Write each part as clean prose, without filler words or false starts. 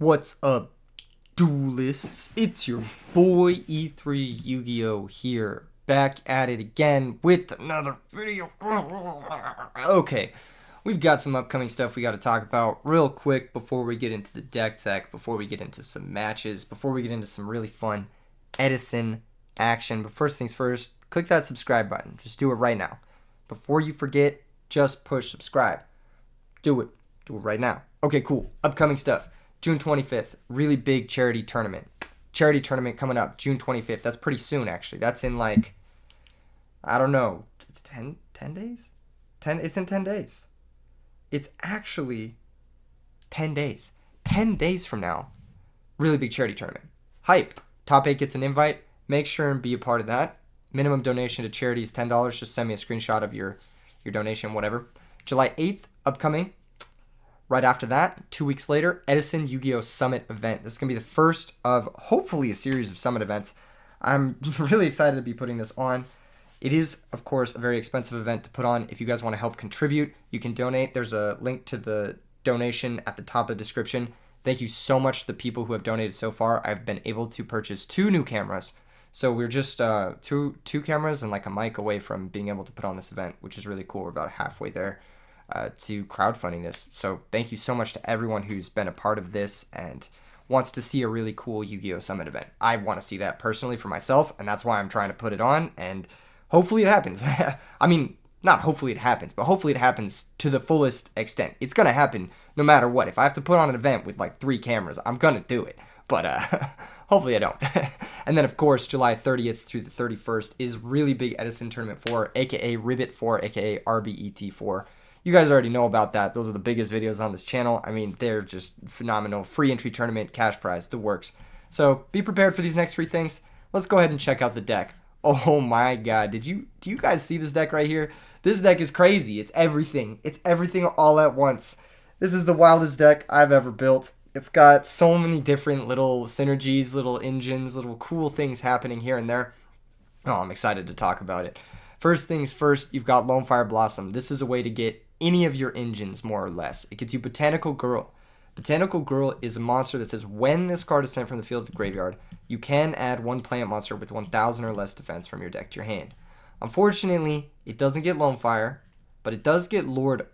What's up, duelists? It's your boy E3 Yu-Gi-Oh here, back at it again with another video. Okay, we've got some upcoming stuff we got to talk about real quick before we get into the deck tech, before we get into some matches, before we get into some really fun Edison action. But first things first, click that subscribe button. Just do it right now. Before you forget, just push subscribe. Do it. Do it right now. Okay, cool. Upcoming stuff. June 25th, really big charity tournament. Charity tournament coming up, June 25th. That's pretty soon, actually. That's in like, I don't know, it's 10 days? It's in 10 days. It's actually 10 days. 10 days from now, really big charity tournament. Hype. Top 8 gets an invite. Make sure and be a part of that. Minimum donation to charity is $10. Just send me a screenshot of your donation, whatever. July 8th, upcoming. Right after that, 2 weeks later, Edison Yu-Gi-Oh! Summit event. This is going to be the first of hopefully a series of summit events. I'm really excited to be putting this on. It is, of course, a very expensive event to put on. If you guys want to help contribute, you can donate. There's a link to the donation at the top of the description. Thank you so much to the people who have donated so far. I've been able to purchase 2 new cameras. So we're just two cameras and like a mic away from being able to put on this event, which is really cool. We're about halfway there. To crowdfunding this. So thank you so much to everyone who's been a part of this and wants to see a really cool Yu-Gi-Oh! Summit event. I want to see that personally for myself, and that's why I'm trying to put it on, and hopefully it happens. I mean, not hopefully it happens, but hopefully it happens to the fullest extent. It's going to happen no matter what. If I have to put on an event with like 3 cameras, I'm going to do it. But hopefully I don't. And then, of course, July 30th through the 31st is really big Edison Tournament 4, a.k.a. Ribbit 4, a.k.a. RBET 4. You guys already know about that. Those are the biggest videos on this channel. I mean, they're just phenomenal. Free entry tournament, cash prize, the works. So be prepared for these next 3 things. Let's go ahead and check out the deck. Oh my god, do you guys see this deck right here? This deck is crazy. It's everything. It's everything all at once. This is the wildest deck I've ever built. It's got so many different little synergies, little engines, little cool things happening here and there. Oh, I'm excited to talk about it. First things first, you've got Lone Fire Blossom. This is a way to get any of your engines, more or less. It gets you Botanical Girl. Botanical Girl is a monster that says when this card is sent from the field to the graveyard, you can add 1 plant monster with 1,000 or less defense from your deck to your hand. Unfortunately, it doesn't get Lone Fire, but it does get Lord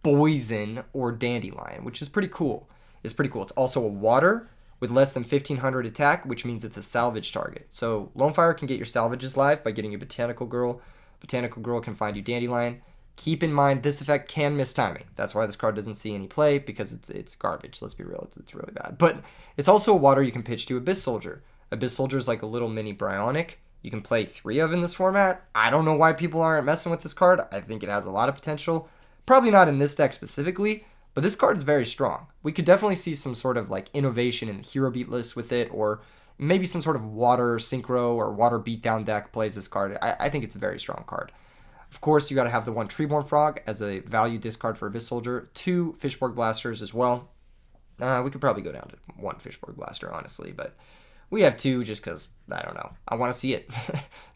Poison or Dandelion, which is pretty cool. It's pretty cool. It's also a water with less than 1,500 attack, which means it's a salvage target. So Lone Fire can get your salvages live by getting you Botanical Girl. Botanical Girl can find you Dandelion. Keep in mind, this effect can miss timing. That's why this card doesn't see any play, because it's garbage. Let's be real, it's really bad. But it's also a water you can pitch to Abyss Soldier. Abyss Soldier is like a little mini Bryonic. You can play 3 of in this format. I don't know why people aren't messing with this card. I think it has a lot of potential. Probably not in this deck specifically, but this card is very strong. We could definitely see some sort of like innovation in the hero beat list with it, or maybe some sort of water synchro or water beatdown deck plays this card. I think it's a very strong card. Of course, you got to have the 1 Treeborn Frog as a value discard for Abyss Soldier, 2 Fishborg Blasters as well. We could probably go down to 1 Fishborg Blaster, honestly, but we have 2 just because, I don't know, I want to see it.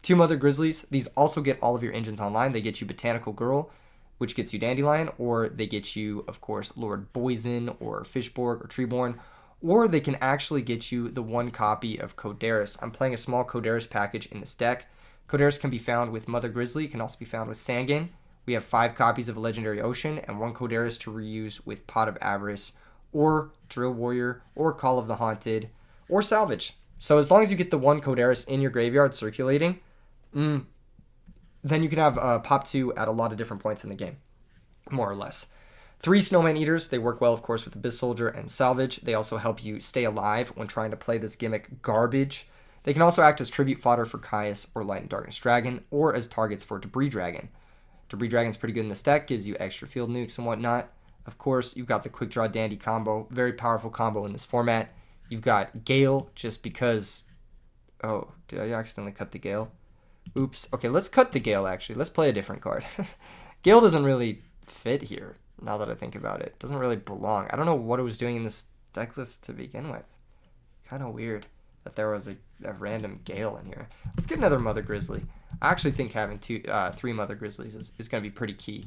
2 Mother Grizzlies. These also get all of your engines online. They get you Botanical Girl, which gets you Dandelion, or they get you, of course, Lord Poison or Fishborg or Treeborn, or they can actually get you the 1 copy of Codaris. I'm playing a small Codaris package in this deck. Codaris can be found with Mother Grizzly. It can also be found with Sangan. We have 5 copies of a Legendary Ocean and 1 Codaris to reuse with Pot of Avarice or Drill Warrior or Call of the Haunted or Salvage. So as long as you get the 1 Codaris in your graveyard circulating, then you can have Pop 2 at a lot of different points in the game, more or less. 3 Snowman Eaters. They work well, of course, with Abyss Soldier and Salvage. They also help you stay alive when trying to play this gimmick Garbage. They can also act as tribute fodder for Caius or Light and Darkness Dragon, or as targets for Debris Dragon. Debris Dragon's pretty good in this deck, gives you extra field nukes and whatnot. Of course, you've got the Quick Draw Dandy combo, very powerful combo in this format. You've got Gale, just because... Oh, did I accidentally cut the Gale? Oops. Okay, let's cut the Gale, actually. Let's play a different card. Gale doesn't really fit here, now that I think about it. It doesn't really belong. I don't know what it was doing in this deck list to begin with. Kind of weird that there was a random Gale in here. Let's get another Mother Grizzly. I actually think having 3 Mother Grizzlies is going to be pretty key.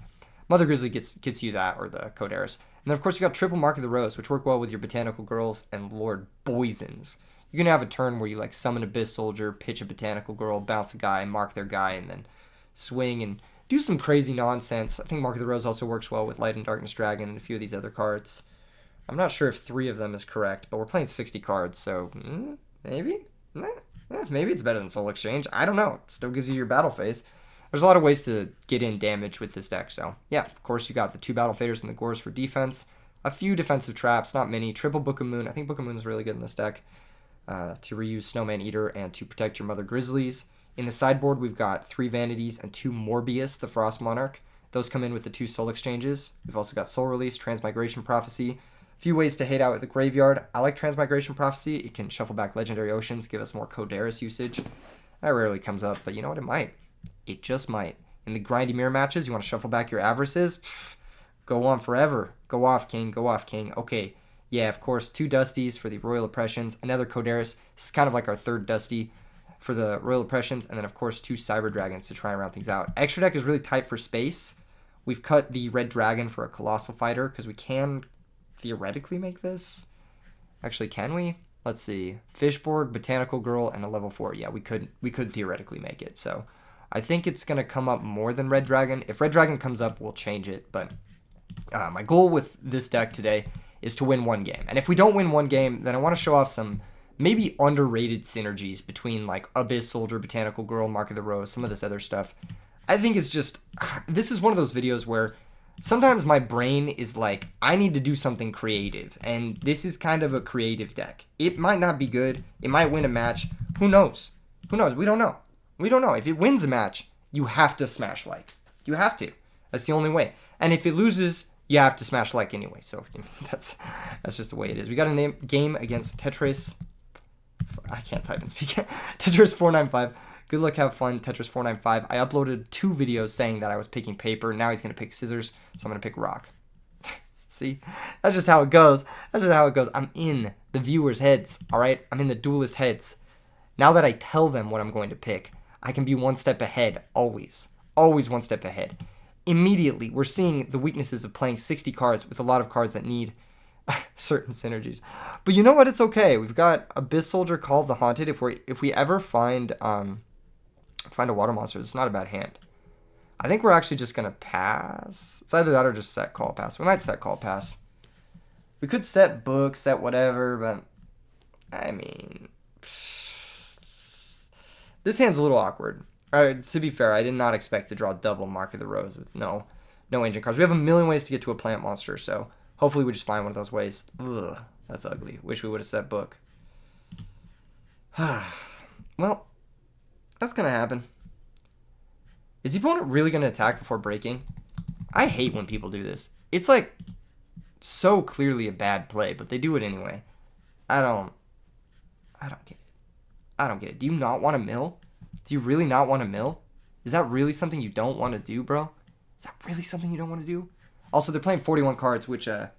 Mother Grizzly gets you that, or the Codaris. And then, of course, you got triple Mark of the Rose, which work well with your Botanical Girls and Lord Poisons. You're going to have a turn where you, like, summon Abyss Soldier, pitch a Botanical Girl, bounce a guy, mark their guy, and then swing and do some crazy nonsense. I think Mark of the Rose also works well with Light and Darkness Dragon and a few of these other cards. I'm not sure if 3 of them is correct, but we're playing 60 cards, so maybe? Maybe it's better than Soul Exchange. I don't know. It still gives you your battle phase. There's a lot of ways to get in damage with this deck, so yeah, of course you got the 2 Battle Faders and the Gores for defense. A few defensive traps, not many. Triple Book of Moon. I think Book of Moon is really good in this deck to reuse Snowman Eater and to protect your Mother Grizzlies. In the sideboard, we've got 3 Vanities and 2 Morbius, the Frost Monarch. Those come in with the 2 Soul Exchanges. We've also got Soul Release, Transmigration Prophecy. A few ways to hate out with the graveyard. I like Transmigration Prophecy. It can shuffle back Legendary Oceans, give us more Codaris usage. That rarely comes up, but you know what? It might. It just might. In the grindy mirror matches, you want to shuffle back your Avarices? Pfft, go on forever. Go off, King. Go off, King. Okay. Yeah, of course, 2 Dusties for the Royal Oppressions. Another Codaris. This is kind of like our 3rd Dusty for the Royal Oppressions. And then, of course, 2 Cyber Dragons to try and round things out. Extra deck is really tight for space. We've cut the Red Dragon for a Colossal Fighter because we can theoretically make this. Actually, can we? Let's see. Fishborg, Botanical Girl, and a level 4. Yeah, we could theoretically make it. So I think it's going to come up more than Red Dragon. If Red Dragon comes up, we'll change it. But my goal with this deck today is to win 1 game. And if we don't win 1 game, then I want to show off some maybe underrated synergies between like Abyss Soldier, Botanical Girl, Mark of the Rose, some of this other stuff. I think it's just, this is one of those videos where sometimes my brain is like, I need to do something creative. And this is kind of a creative deck. It might not be good. It might win a match. Who knows? Who knows? We don't know. We don't know. If it wins a match, you have to smash like. You have to. That's the only way. And if it loses, you have to smash like anyway. So that's just the way it is. We got a game against Tetris. I can't type and speak. Tetris 495. Good luck, have fun. Tetris 495. I uploaded 2 videos saying that I was picking paper. Now he's going to pick scissors, so I'm going to pick rock. See? That's just how it goes. That's just how it goes. I'm in the viewers' heads, all right? I'm in the duelist heads. Now that I tell them what I'm going to pick, I can be 1 step ahead, always. Always 1 step ahead. Immediately, we're seeing the weaknesses of playing 60 cards with a lot of cards that need certain synergies. But you know what? It's okay. We've got Abyss Soldier, Call of the Haunted. If we ever find a water monster, it's not a bad hand. I think we're actually just going to pass. It's either that or just set call pass. We might set call pass. We could set book, set whatever, but I mean, this hand's a little awkward. To be fair, I did not expect to draw double Mark of the Rose with no ancient cards. We have a million ways to get to a plant monster, so hopefully we just find one of those ways. Ugh, that's ugly. Wish we would have set book. Well, that's going to happen. Is the opponent really going to attack before breaking? I hate when people do this. It's like so clearly a bad play, but they do it anyway. I don't get it. I don't get it. Do you not want to mill? Do you really not want to mill? Is that really something you don't want to do, bro? Is that really something you don't want to do? Also, they're playing 41 cards, which I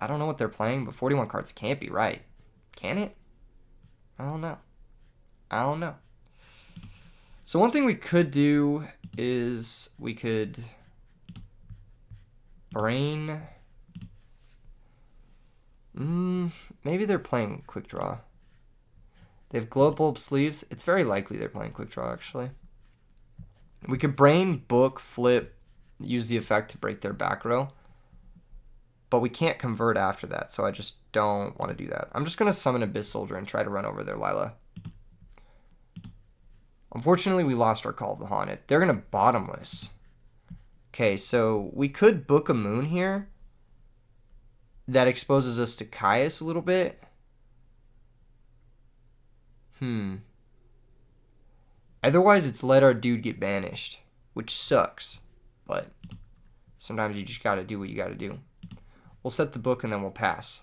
don't know what they're playing, but 41 cards can't be right. Can it? I don't know. I don't know. So one thing we could do is we could brain. Maybe they're playing quick draw. They have glow bulb sleeves. It's very likely they're playing quick draw, actually. We could brain, book, flip, use the effect to break their back row. But we can't convert after that, so I just don't want to do that. I'm just going to summon Abyss Soldier and try to run over their Lila. Unfortunately, we lost our Call of the Haunted. They're going to bottomless. Okay, so we could book a moon here. That exposes us to Caius a little bit. Otherwise, it's let our dude get banished, which sucks. But sometimes you just got to do what you got to do. We'll set the book and then we'll pass.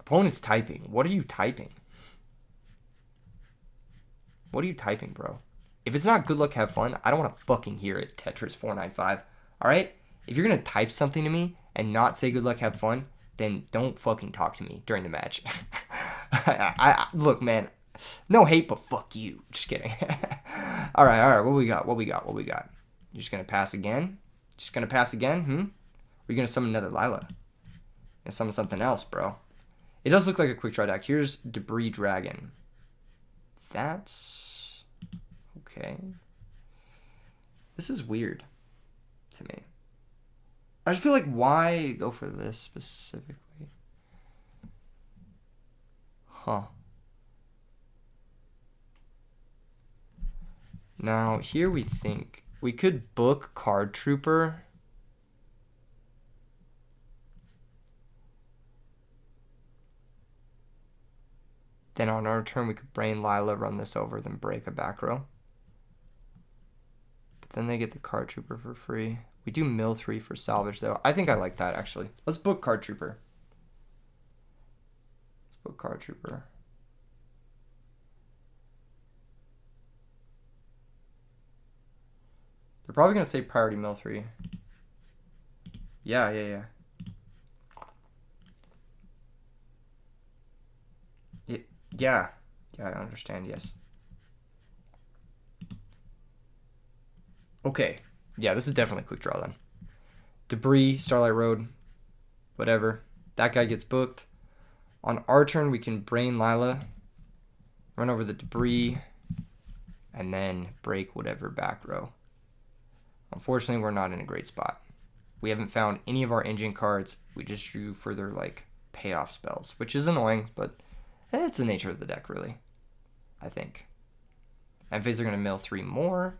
Opponent's typing. What are you typing? What are you typing, bro? If it's not good luck, have fun, I don't want to fucking hear it, Tetris 495. Alright? If you're going to type something to me and not say good luck, have fun, then don't fucking talk to me during the match. Look, man, no hate, but fuck you. Just kidding. All right. What we got? You're just going to pass again? Just gonna pass again, Or you gonna summon another Lila? And summon something else, bro. It does look like a quick draw deck. Here's Debris Dragon. That's okay. This is weird to me. I just feel like, why go for this specifically? Huh. Now, here we think we could book Card Trooper. Then on our turn, we could Brain Lila, run this over, then break a back row. But then they get the Card Trooper for free. We do mill 3 for salvage, though. I think I like that, actually. Let's book Card Trooper. Let's book Card Trooper. They're probably going to say priority mill 3. Yeah. Yeah, I understand, yes. Okay. Yeah, this is definitely a quick draw then. Debris, Starlight Road, whatever. That guy gets booked. On our turn, we can Brain Lila, run over the Debris, and then break whatever back row. Unfortunately, we're not in a great spot. We haven't found any of our engine cards. We just drew further, like, payoff spells, which is annoying, but it's the nature of the deck, really, I think. And phase are going to mill 3 more.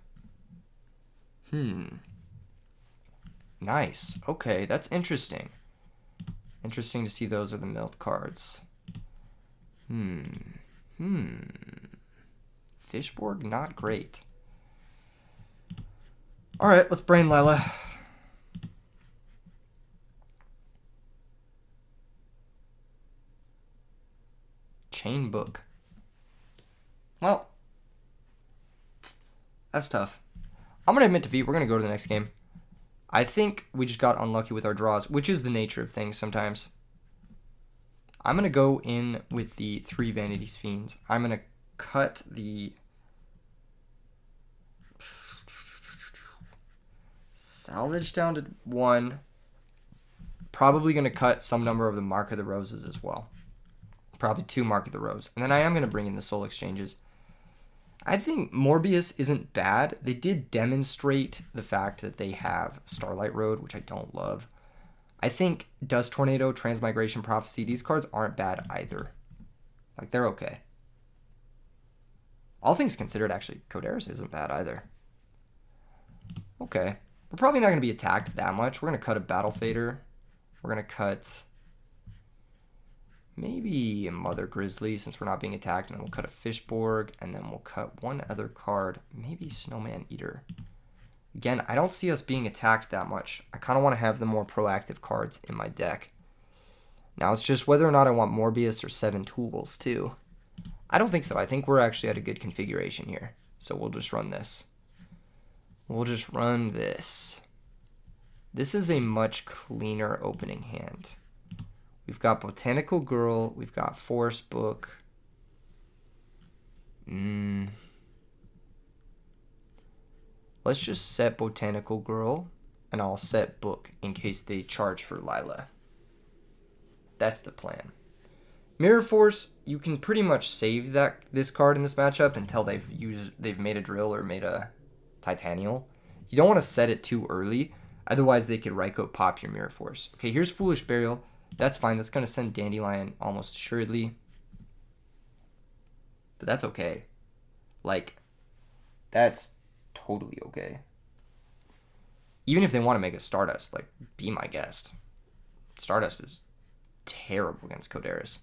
Nice. Okay, that's interesting. Interesting to see those are the milled cards. Fishborg, not great. All right, let's Brain Lila. Chain Book. Well, that's tough. I'm going to admit defeat. We're going to go to the next game. I think we just got unlucky with our draws, which is the nature of things sometimes. I'm going to go in with the 3 Vanity's Fiends. I'm going to cut the salvage down to 1. Probably going to cut some number of the Mark of the Roses as well. Probably 2 Mark of the Rose. And then I am going to bring in the Soul Exchanges. I think Morbius isn't bad. They did demonstrate the fact that they have Starlight Road, which I don't love. I think Dust Tornado, Transmigration Prophecy, these cards aren't bad either. Like, they're okay. All things considered, actually, Coderis isn't bad either. Okay. We're probably not going to be attacked that much. We're going to cut a Battle Fader. We're going to cut maybe a Mother Grizzly since we're not being attacked. And then we'll cut a Fishborg. And then we'll cut one other card. Maybe Snowman Eater. Again, I don't see us being attacked that much. I kind of want to have the more proactive cards in my deck. Now it's just whether or not I want Morbius or 7 tools too. I don't think so. I think we're actually at a good configuration here. So we'll just run this. We'll just run this. This is a much cleaner opening hand. We've got Botanical Girl. We've got Forest Book. Let's just set Botanical Girl, and I'll set Book in case they charge for Lila. That's the plan. Mirror Force, you can pretty much save this card in this matchup until they've made a drill or made a Titanial. You don't want to set it too early, otherwise they could Raikou pop your Mirror Force. Okay, here's Foolish Burial. That's fine. That's going to send Dandelion almost assuredly. But that's okay. Like, that's totally okay. Even if they want to make a Stardust, like, be my guest. Stardust is terrible against Coderis.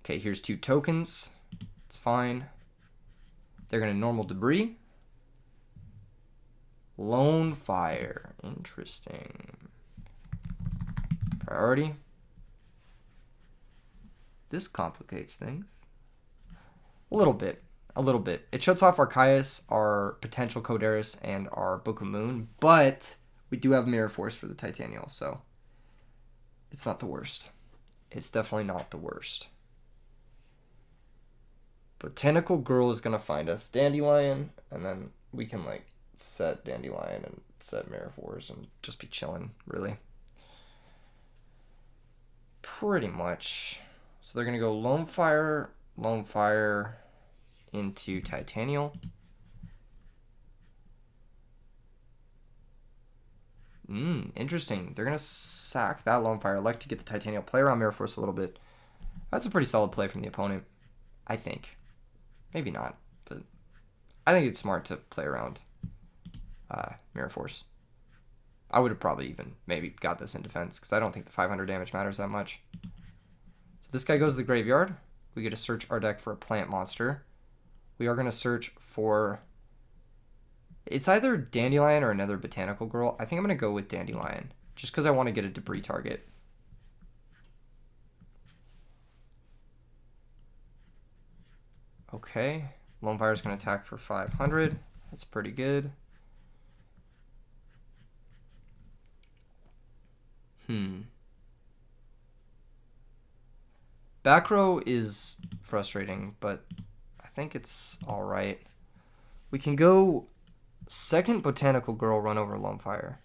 Okay, here's 2 tokens. It's fine. They're going to normal Debris. Lone Fire. Interesting. Priority. This complicates things. A little bit. A little bit. It shuts off Arceus, our potential Coderis, and our Book of Moon, but we do have Mirror Force for the Titanial, so it's not the worst. It's definitely not the worst. Botanical Girl is going to find us Dandelion, and then we can, like, set Dandelion and set Mirror Force and just be chilling, really. Pretty much. So they're going to go Lone Fire into Titanial. Interesting. They're going to sack that Lone Fire. I like to get the Titanial, play around Mirror Force a little bit. That's a pretty solid play from the opponent, I think. Maybe not, but I think it's smart to play around Mirror Force. I would have probably even maybe got this in defense because I don't think the 500 damage matters that much. So this guy goes to the graveyard. We get to search our deck for a plant monster. We are going to search for... It's either Dandelion or another Botanical Girl. I think I'm going to go with Dandelion just because I want to get a debris target. Okay. Lone Fire's going to attack for 500. That's pretty good. Back row is frustrating, but I think it's alright. We can go second Botanical Girl, run over Lone Fire.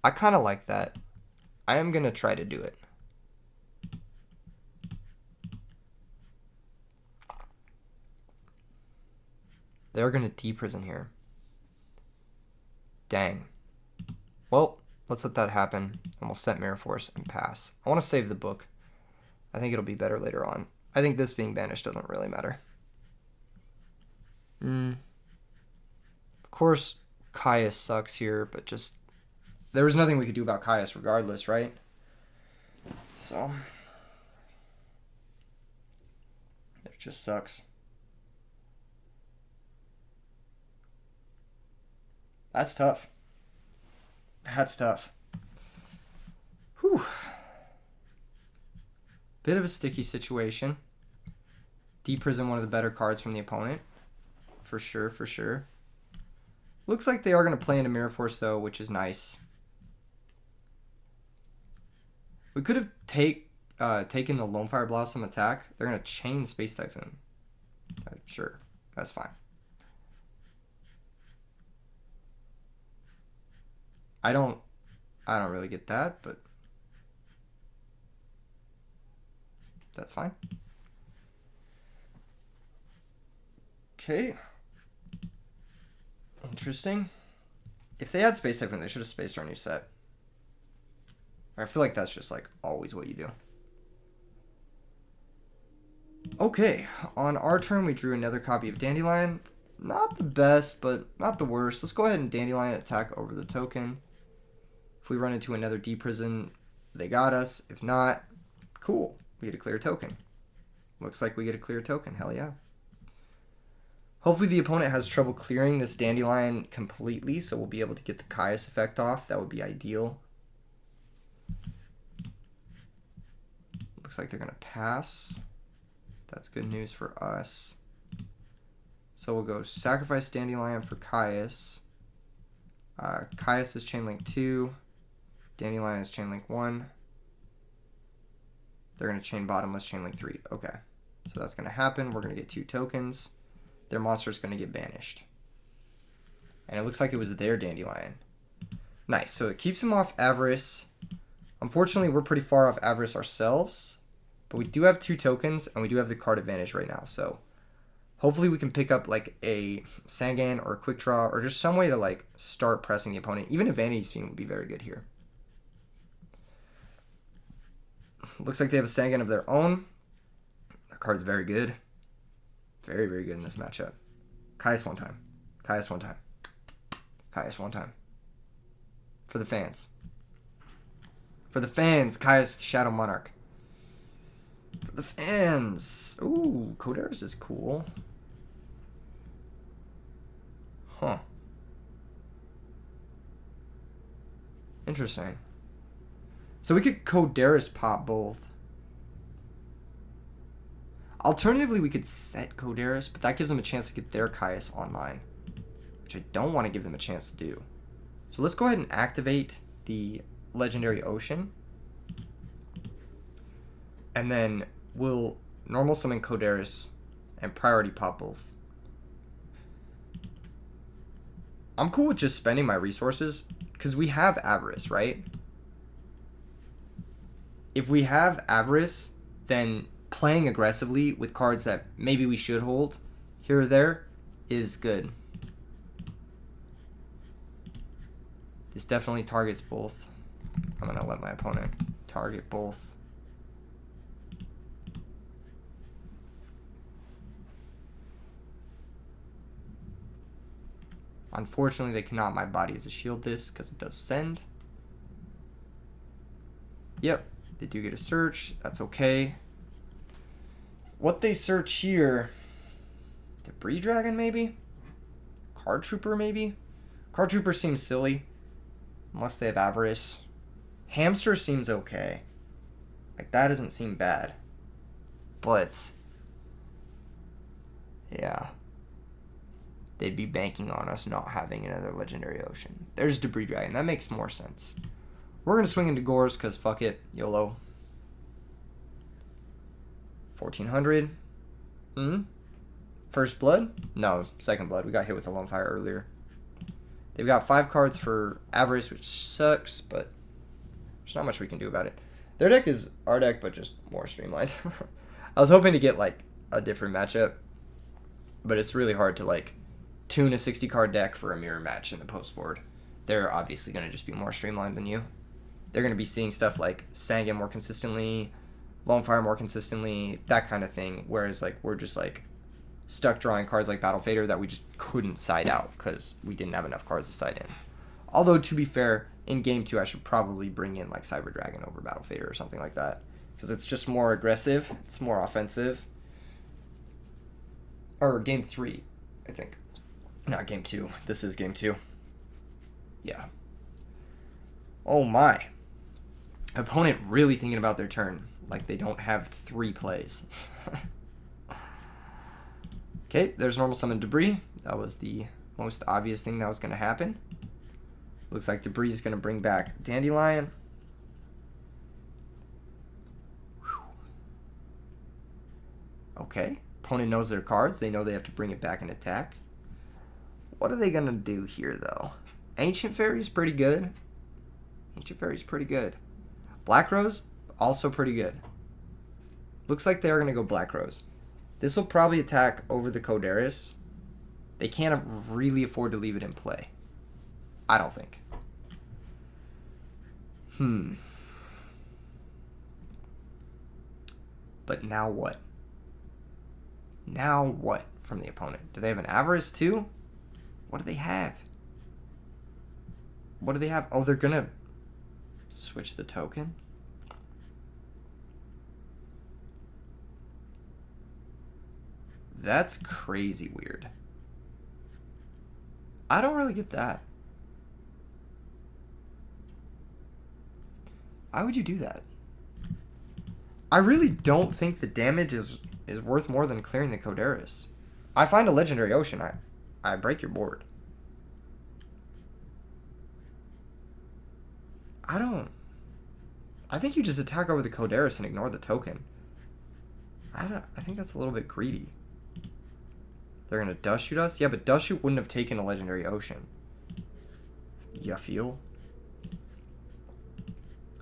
I kind of like that. I am going to try to do it. They're going to deprison here. Dang. Well, let's let that happen, and we'll set Mirror Force and pass. I want to save the book. I think it'll be better later on. I think this being banished doesn't really matter. Of course, Caius sucks here, but just... There was nothing we could do about Caius regardless, right? So... It just sucks. That's tough. That's tough. Whew. Bit of a sticky situation. Deprison one of the better cards from the opponent. For sure, for sure. Looks like they are going to play into Mirror Force, though, which is nice. We could have taken the Lone Fire Blossom attack. They're going to chain Space Typhoon. Sure, that's fine. I don't really get that, but that's fine. Okay. Interesting. If they had Space Typhoon, they should have spaced our new set. I feel like that's just like always what you do. Okay, on our turn, we drew another copy of Dandelion. Not the best, but not the worst. Let's go ahead and Dandelion attack over the token. If we run into another deprison, they got us. If not, cool. We get a clear token. Looks like we get a clear token. Hell yeah. Hopefully the opponent has trouble clearing this Dandelion completely, so we'll be able to get the Caius effect off. That would be ideal. Looks like they're going to pass. That's good news for us. So we'll go sacrifice Dandelion for Caius. Caius is Chainlink 2. Dandelion is Chainlink 1. They're going to chain bottomless Chainlink 3. Okay. So that's going to happen. We're going to get 2 tokens. Their monster is going to get banished. And it looks like it was their Dandelion. Nice. So it keeps him off Avarice. Unfortunately, we're pretty far off Avarice ourselves. But we do have 2 tokens, and we do have the card advantage right now. So hopefully we can pick up like a Sangan or a Quick Draw or just some way to like start pressing the opponent. Even a Vanity's Fiend would be very good here. Looks like they have a Sangan of their own. That card's very good. Very, very good in this matchup. Caius one time. Caius one time. Caius one time. For the fans. For the fans, Caius Shadow Monarch. For the fans. Ooh, Coderis is cool. Huh. Interesting. So we could Coderis pop both. Alternatively, we could set Coderis, but that gives them a chance to get their Caius online, which I don't want to give them a chance to do. So let's go ahead and activate the Legendary Ocean. And then we'll normal summon Coderis and priority pop both. I'm cool with just spending my resources because we have Avarice, right? If we have Avarice, then playing aggressively with cards that maybe we should hold here or there is good. This definitely targets both. I'm going to let my opponent target both. Unfortunately, they cannot My Body as a Shield this because it does send. Yep, they do get a search. That's okay. What they search here... Debris Dragon, maybe? Card Trooper, maybe? Card Trooper seems silly. Unless they have Avarice. Hamster seems okay. Like, that doesn't seem bad. But... yeah. They'd be banking on us not having another Legendary Ocean. There's Debris Dragon. That makes more sense. We're going to swing into Gores because fuck it. YOLO. 1400. First Blood? No, Second Blood. We got hit with a Lone Fire earlier. They've got 5 cards for Avarice, which sucks, but there's not much we can do about it. Their deck is our deck, but just more streamlined. I was hoping to get, like, a different matchup, but it's really hard to, like, tune a 60-card deck for a mirror match in the post board. They're obviously going to just be more streamlined than you. They're going to be seeing stuff like Sangam more consistently, Lone Fire more consistently, that kind of thing, whereas, like, we're just, like, stuck drawing cards like Battle Fader that we just couldn't side out because we didn't have enough cards to side in. Although, to be fair, in Game 2, I should probably bring in, like, Cyber Dragon over Battle Fader or something like that because it's just more aggressive, it's more offensive. Or Game 3, I think. Not Game 2. This is Game 2. Yeah. Oh my. Opponent really thinking about their turn. Like they don't have 3 plays. Okay, there's normal summon Debris. That was the most obvious thing that was going to happen. Looks like Debris is going to bring back Dandelion. Whew. Okay. Opponent knows their cards. They know they have to bring it back and attack. What are they going to do here, though? Ancient Fairy's pretty good. Ancient Fairy's pretty good. Black Rose, also pretty good. Looks like they're going to go Black Rose. This will probably attack over the Codaris. They can't really afford to leave it in play. I don't think. But now what? Now what from the opponent? Do they have an Avarice too? What do they have? What do they have? Oh, they're going to switch the token? That's crazy weird. I don't really get that. Why would you do that? I really don't think the damage is worth more than clearing the Codaris. I find a Legendary Ocean, I break your board. I think you just attack over the Codaris and ignore the token. I think that's a little bit greedy. They're going to Dust Shoot us? Yeah, but Dust Shoot wouldn't have taken a Legendary Ocean. You feel?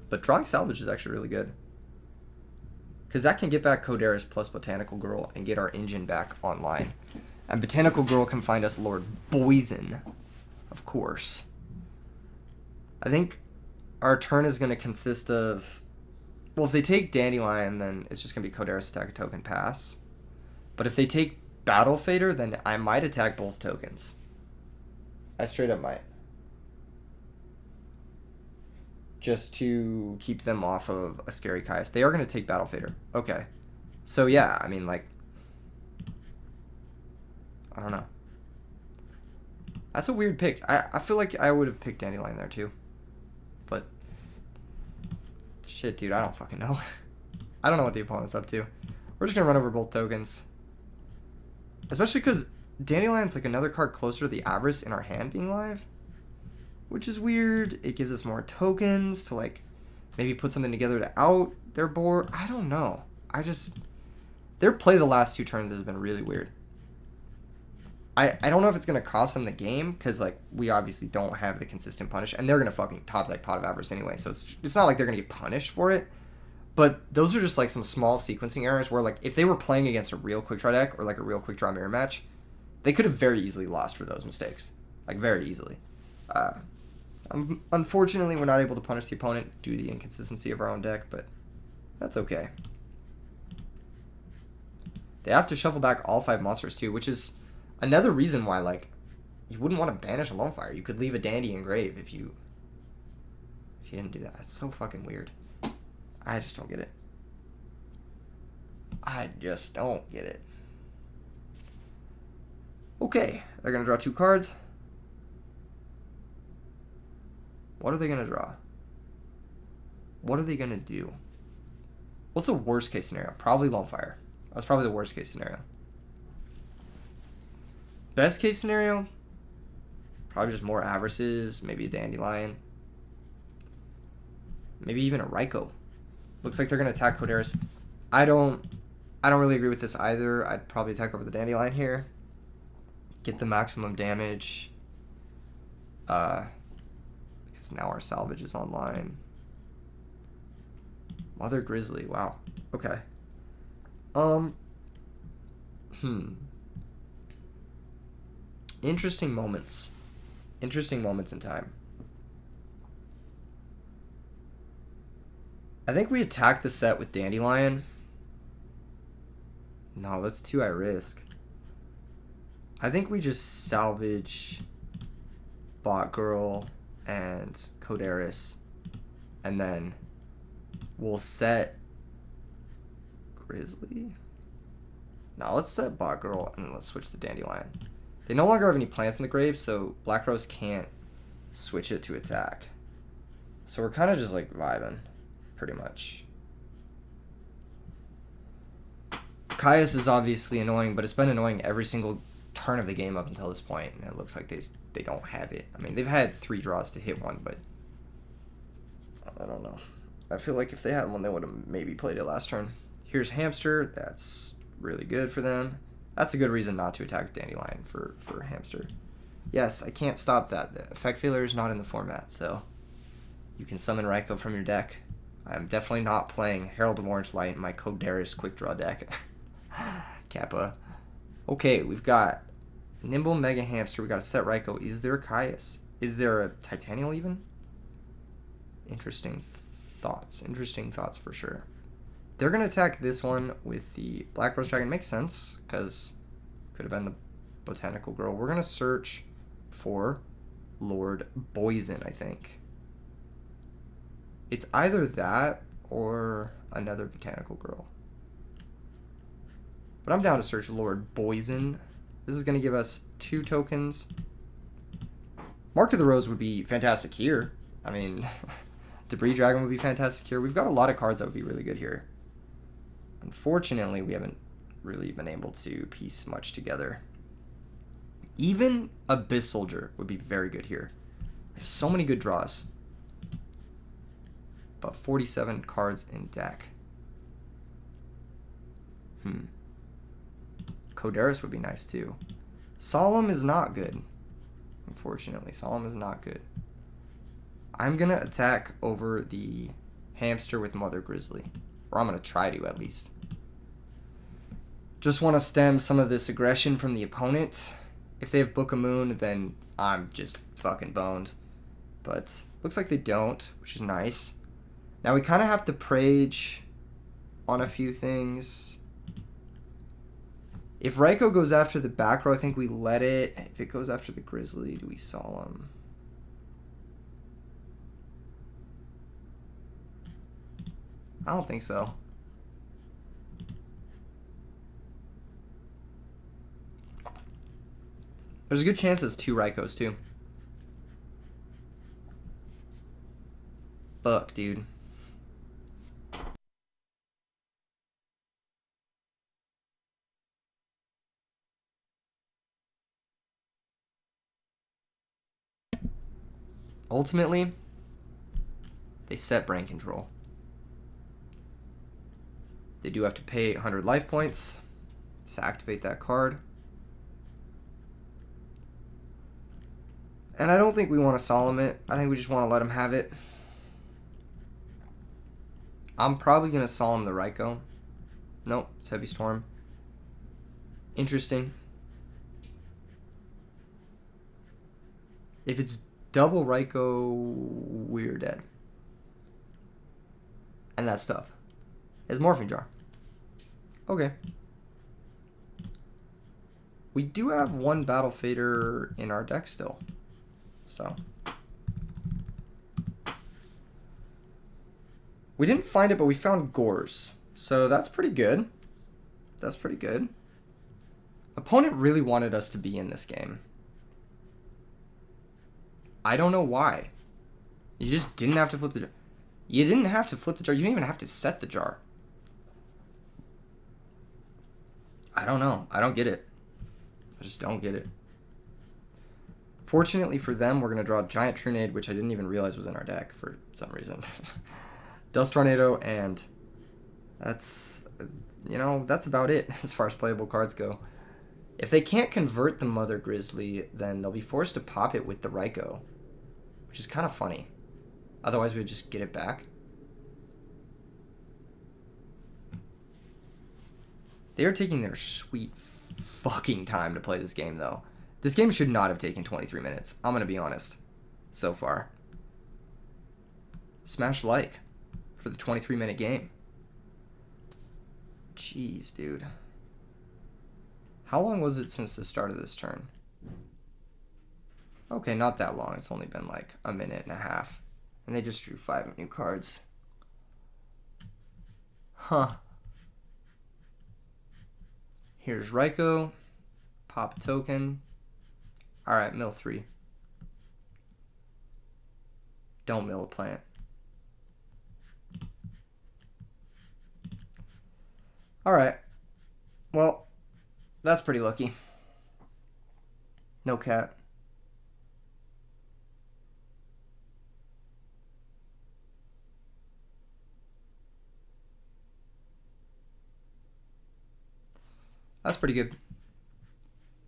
But drawing Salvage is actually really good. Because that can get back Codaris plus Botanical Girl and get our engine back online. And Botanical Girl can find us Lord Poison, of course. I think our turn is going to consist of... Well, if they take Dandelion, then it's just going to be Codaris attack a token pass. But if they take Battle Fader, then I might attack both tokens. I straight up might. Just to keep them off of a Scary Caius. They are going to take Battle Fader. Okay. So, yeah, I mean, like... I don't know. That's a weird pick. I feel like I would have picked Dandelion there, too. But... Shit, dude, I don't fucking know. I don't know what the opponent's up to. We're just going to run over both tokens. Especially because Dandelion's like another card closer to the Avarice in our hand being live. Which is weird. It gives us more tokens to like maybe put something together to out their board. I don't know. Their play the last 2 turns has been really weird. I don't know if it's going to cost them the game, because, like, we obviously don't have the consistent punish, and they're going to fucking top deck Pot of Avarice anyway, so it's not like they're going to get punished for it. But those are just, like, some small sequencing errors where, like, if they were playing against a real quick draw deck or, like, a real quick draw mirror match, they could have very easily lost for those mistakes. Like, very easily. Unfortunately, we're not able to punish the opponent due to the inconsistency of our own deck, but that's okay. They have to shuffle back all 5 monsters, too, which is another reason why, like, you wouldn't want to banish a Lone Fire. You could leave a Dandy in grave if you didn't do that. That's so fucking weird. I just don't get it. I just don't get it. Okay, they're going to draw 2 cards. What are they going to draw? What are they going to do? What's the worst case scenario? Probably Lone Fire. That's probably the worst case scenario. Best case scenario? Probably just more Avarices, maybe a Dandelion. Maybe even a Raikou. Looks like they're going to attack Coderis. I don't really agree with this either. I'd probably attack over the Dandelion here. Get the maximum damage. Because now our salvage is online. Mother Grizzly. Wow. Okay. Interesting moments. Interesting moments in time. I think we attack the set with Dandelion. No, that's too high risk. I think we just salvage Bot Girl and Coderis, and then we'll set Grizzly. Now let's set Bot Girl and let's switch the Dandelion. They no longer have any plants in the grave, so Black Rose can't switch it to attack. So we're kind of just like vibing, pretty much. Caius is obviously annoying, but it's been annoying every single turn of the game up until this point, and it looks like they don't have it. I mean, they've had 3 draws to hit one, but I don't know. I feel like if they had one, they would have maybe played it last turn. Here's Hamster. That's really good for them. That's a good reason not to attack Dandelion for Hamster. Yes, I can't stop that. The effect failure is not in the format, so you can summon Raikou from your deck. I'm definitely not playing Herald of Orange Light in my Coderis quick draw deck. Kappa. Okay, we've got Nimble Mega Hamster. We got a set Raikou. Is there a Caius? Is there a Titanial even? Interesting thoughts. Interesting thoughts for sure. They're going to attack this one with the Black Rose Dragon. Makes sense, because could have been the Botanical Girl. We're going to search for Lord Poison, I think. It's either that or another Botanical Girl. But I'm down to search Lord Poison. This is going to give us 2 tokens. Mark of the Rose would be fantastic here. I mean, Debris Dragon would be fantastic here. We've got a lot of cards that would be really good here. Unfortunately, we haven't really been able to piece much together. Even Abyss Soldier would be very good here. We have so many good draws. About 47 cards in deck. Coderis would be nice too. Solemn is not good. Unfortunately, Solemn is not good. I'm going to attack over the Hamster with Mother Grizzly. Or I'm going to try to, at least. Just want to stem some of this aggression from the opponent. If they have Book of Moon, then I'm just fucking boned. But looks like they don't, which is nice. Now we kind of have to Prage on a few things. If Raikou goes after the back row, I think we let it. If it goes after the Grizzly, do we Solemn? I don't think so. There's a good chance it's 2 Raikous too. Fuck, dude. Ultimately, they set brain control. They do have to pay 100 life points to activate that card. And I don't think we want to solemn it. I think we just want to let him have it. I'm probably going to solemn the Raikou. Nope, it's Heavy Storm. Interesting. If it's double Raikou, we're dead. And that's tough. It's Morphing Jar. Okay. We do have one Battle Fader in our deck still. So. We didn't find it, but we found Gores. So that's pretty good. That's pretty good. Opponent really wanted us to be in this game. I don't know why. You just didn't have to flip the jar. You didn't have to flip the jar. You didn't even have to set the jar. I don't know. I don't get it. I just don't get it. Fortunately for them, we're going to draw Giant Trunade, which I didn't even realize was in our deck for some reason. Dust Tornado, and that's, you know, that's about it as far as playable cards go. If they can't convert the Mother Grizzly, then they'll be forced to pop it with the Raikou, which is kind of funny. Otherwise, we would just get it back. They are taking their sweet fucking time to play this game, though. This game should not have taken 23 minutes. I'm going to be honest. So far. Smash like for the 23-minute game. Jeez, dude. How long was it since the start of this turn? Okay, not that long. It's only been like a minute and a half. And they just drew 5 new cards. Huh. Here's Raikou. Pop a token. Alright, mill 3. Don't mill a plant. Alright. Well, that's pretty lucky. No cat. That's pretty good.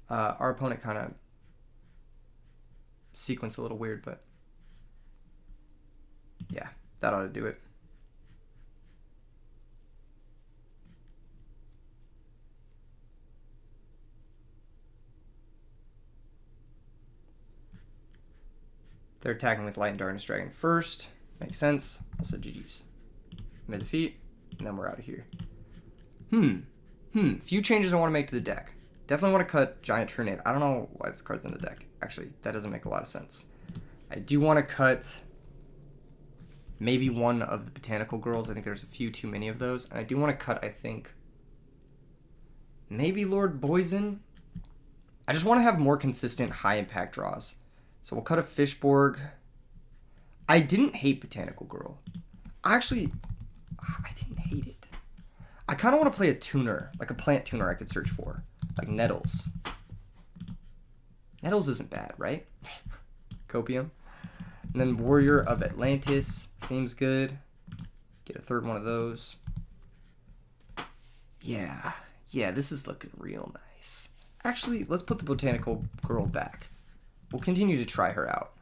Our opponent kind of sequenced a little weird, but yeah, that ought to do it. They're attacking with Light and Darkness Dragon first. Makes sense. Also GG's. Mid defeat, and then we're out of here. Few changes I want to make to the deck. Definitely want to cut Giant Trunade. I don't know why this card's in the deck. Actually, that doesn't make a lot of sense. I do want to cut maybe one of the Botanical Girls. I think there's a few too many of those. And I do want to cut, I think, maybe Lord Poison. I just want to have more consistent high-impact draws. So we'll cut a Fishborg. I didn't hate Botanical Girl. Actually, I didn't hate it. I kind of want to play a tuner, like a plant tuner I could search for. Like Nettles. Nettles isn't bad, right? Copium. And then Warrior of Atlantis. Seems good. Get a third one of those. Yeah. Yeah, this is looking real nice. Actually, let's put the Botanical Girl back. We'll continue to try her out.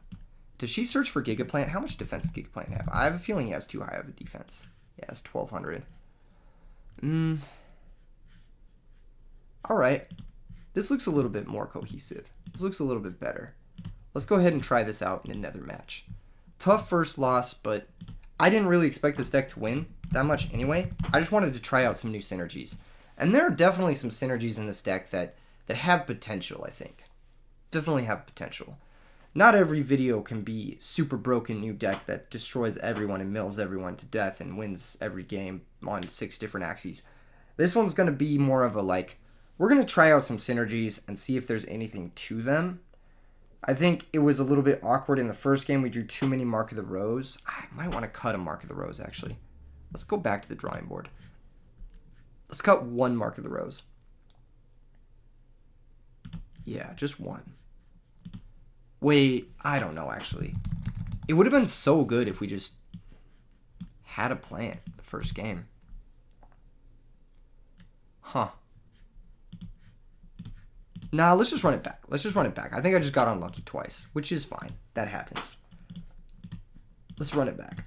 Does she search for Gigaplant? How much defense does Gigaplant have? I have a feeling he has too high of a defense. Yeah, it's 1200. Alright. This looks a little bit more cohesive. This looks a little bit better. Let's go ahead and try this out in another match. Tough first loss, but I didn't really expect this deck to win that much anyway. I just wanted to try out some new synergies. And there are definitely some synergies in this deck that have potential, I think. Definitely have potential. Not every video can be super broken new deck that destroys everyone and mills everyone to death and wins every game on 6 different axes. This one's going to be more of a like, we're going to try out some synergies and see if there's anything to them. I think it was a little bit awkward in the first game. We drew too many Mark of the Rose. I might want to cut a Mark of the Rose, actually. Let's go back to the drawing board. Let's cut one Mark of the Rose. Yeah, just one. Wait, I don't know, actually. It would have been so good if we just had a plant the first game. Huh. Nah, let's just run it back. Let's just run it back. I think I just got unlucky twice, which is fine. That happens. Let's run it back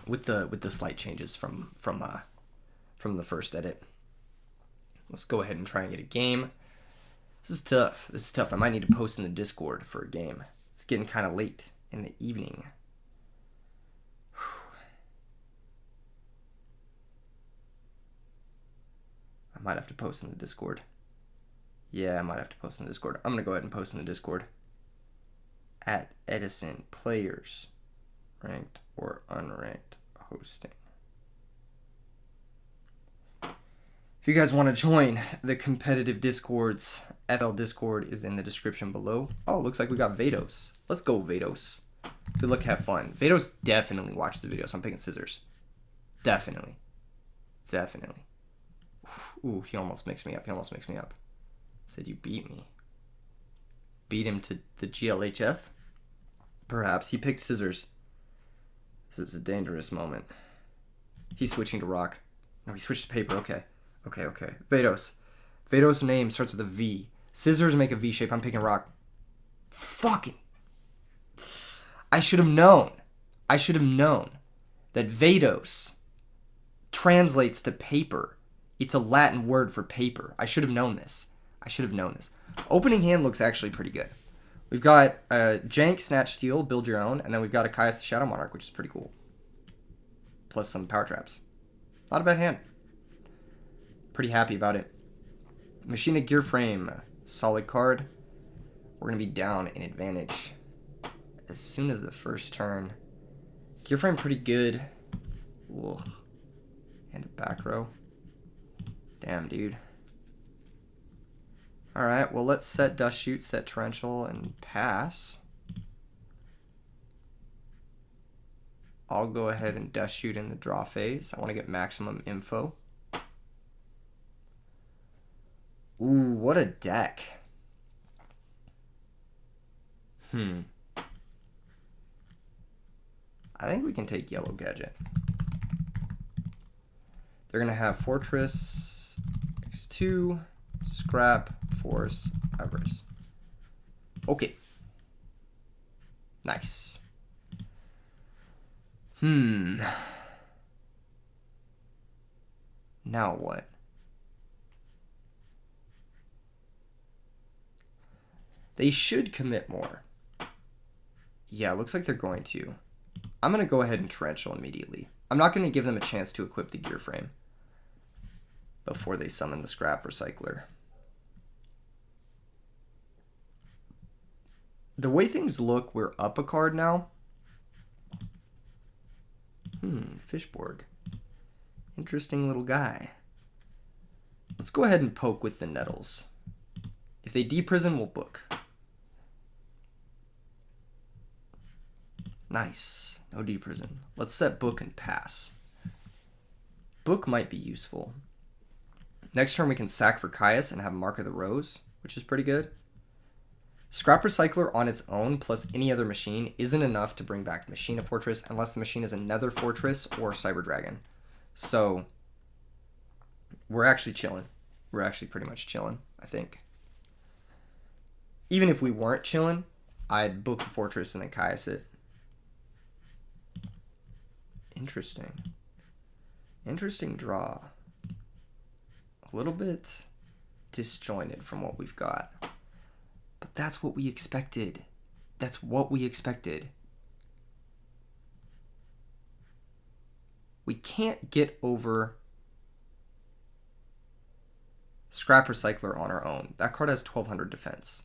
with the slight changes from the first edit. Let's go ahead and try and get a game. This is tough. This is tough. I might need to post in the Discord for a game. It's getting kind of late in the evening. I might have to post in the Discord. Yeah, I might have to post in the Discord. I'm going to go ahead and post in the Discord. At Edison, players, ranked or unranked hosting. If you guys want to join the competitive Discords, FL Discord is in the description below. Oh, looks like we got Vados. Let's go, Vados. Good luck, have fun. Vados definitely watched the video, so I'm picking scissors. Definitely. Definitely. Ooh, he almost mixed me up. He almost mixed me up. Said you beat me. Beat him to the GLHF? Perhaps. He picked scissors. This is a dangerous moment. He's switching to rock. No, he switched to paper. Okay. Okay. Vados. Vados' name starts with a V. Scissors make a V shape. I'm picking rock. Fucking. I should have known. I should have known that Vados translates to paper. It's a Latin word for paper. I should have known this. Opening hand looks actually pretty good. We've got a Jank, Snatch, Steal, Build Your Own, and then we've got a Caius the Shadow Monarch, which is pretty cool. Plus some power traps. Not a bad hand. Pretty happy about it. Machina Gear Frame, solid card. We're going to be down in advantage as soon as the first turn. Gear Frame pretty good. Ugh. And a back row. Damn, dude. Alright, well, let's set Dust Shoot, set Torrential, and pass. I'll go ahead and Dust Shoot in the draw phase. I want to get maximum info. Ooh, what a deck. I think we can take Yellow Gadget. They're going to have Fortress, X2, Scrap, Force, Avarice. Okay. Nice. Now what? They should commit more. Yeah, looks like they're going to. I'm going to go ahead and Torrential immediately. I'm not going to give them a chance to equip the Gear Frame before they summon the Scrap Recycler. The way things look, we're up a card now. Fishborg. Interesting little guy. Let's go ahead and poke with the Nettles. If they deprison, we'll book. Nice. No deprison. Let's set book and pass. Book might be useful. Next turn we can sack for Caius and have Mark of the Rose, which is pretty good. Scrap Recycler on its own plus any other machine isn't enough to bring back Machina Fortress unless the machine is another Fortress or Cyber Dragon. So we're actually chilling. We're actually pretty much chilling, I think. Even if we weren't chilling, I'd book the Fortress and then Caius it. Interesting. Interesting draw. A little bit disjointed from what we've got. But that's what we expected. That's what we expected. We can't get over Scrap Recycler on our own. That card has 1200 defense.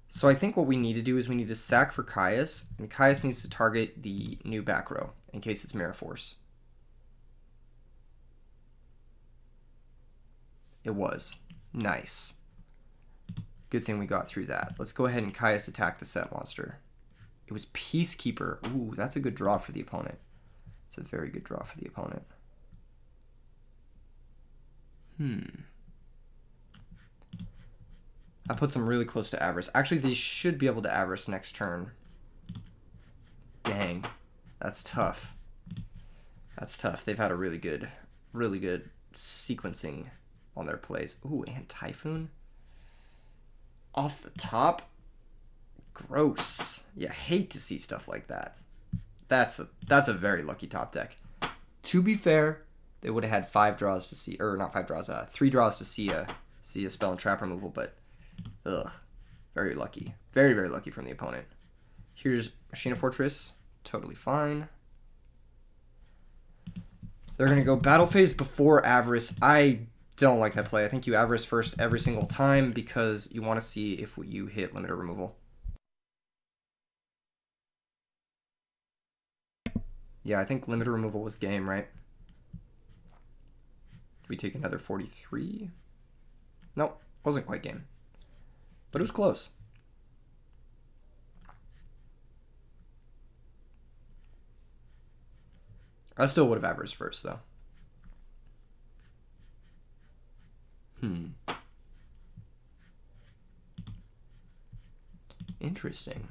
So I think what we need to do is we need to sack for Caius, and Caius needs to target the new back row in case it's Mirror Force. It was. Nice. Good thing we got through that. Let's go ahead and Caius attack the set monster. It was Peacekeeper. Ooh, that's a good draw for the opponent. It's a very good draw for the opponent. I put some really close to Avarice. Actually, they should be able to Avarice next turn. Dang. That's tough. That's tough. They've had a really good sequencing on their plays. Ooh, and Typhoon? Off the top? Gross. You hate to see stuff like that. That's a very lucky top deck. To be fair, they would have had 5 draws to see, or not 5 draws, 3 draws to see a spell and trap removal, but ugh, very lucky. Very, very lucky from the opponent. Here's Machina Fortress, totally fine. They're going to go Battle Phase before Avarice. I don't like that play. I think you Avarice first every single time because you want to see if you hit limiter removal. Yeah, I think limiter removal was game, right? We take another 43? Nope, wasn't quite game. But it was close. I still would have Avarice first, though. Interesting.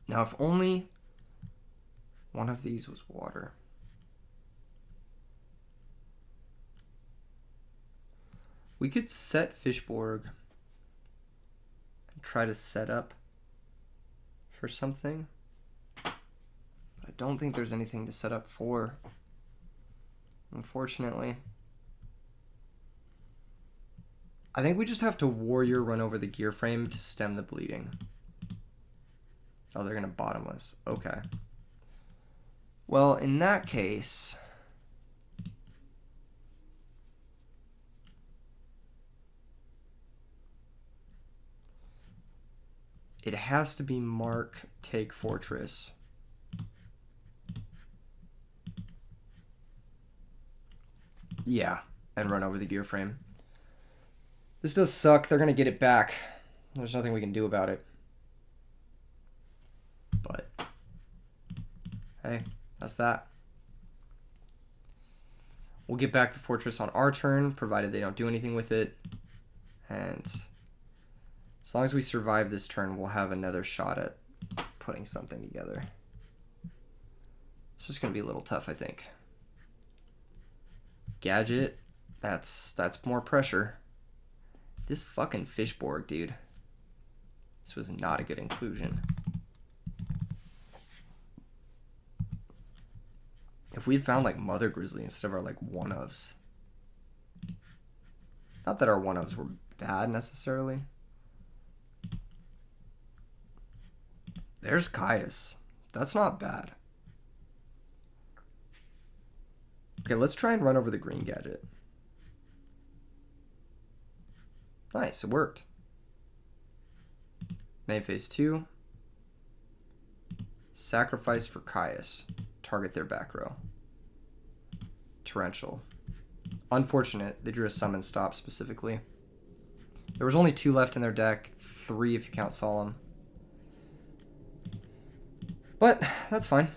Now, if only one of these was water. We could set Fishborg and try to set up for something. But I don't think there's anything to set up for, unfortunately. I think we just have to Warrior run over the gear frame to stem the bleeding. Oh, they're going to bottomless. Okay. Well, in that case, it has to be Mark, take Fortress. Yeah, and run over the gear frame. This does suck. They're going to get it back. There's nothing we can do about it. But, hey, that's that. We'll get back the Fortress on our turn, provided they don't do anything with it. And as long as we survive this turn, we'll have another shot at putting something together. It's just going to be a little tough, I think. Gadget, that's more pressure. This fucking Fishborg, dude. This was not a good inclusion. If we'd found like Mother Grizzly instead of our like one-ofs. Not that our one-ofs were bad necessarily. There's Caius. That's not bad. Okay, let's try and run over the green gadget. Nice, it worked. Main phase 2. Sacrifice for Caius. Target their back row. Torrential. Unfortunate, they drew a summon stop specifically. There was only 2 left in their deck. 3 if you count Solemn. But, that's fine.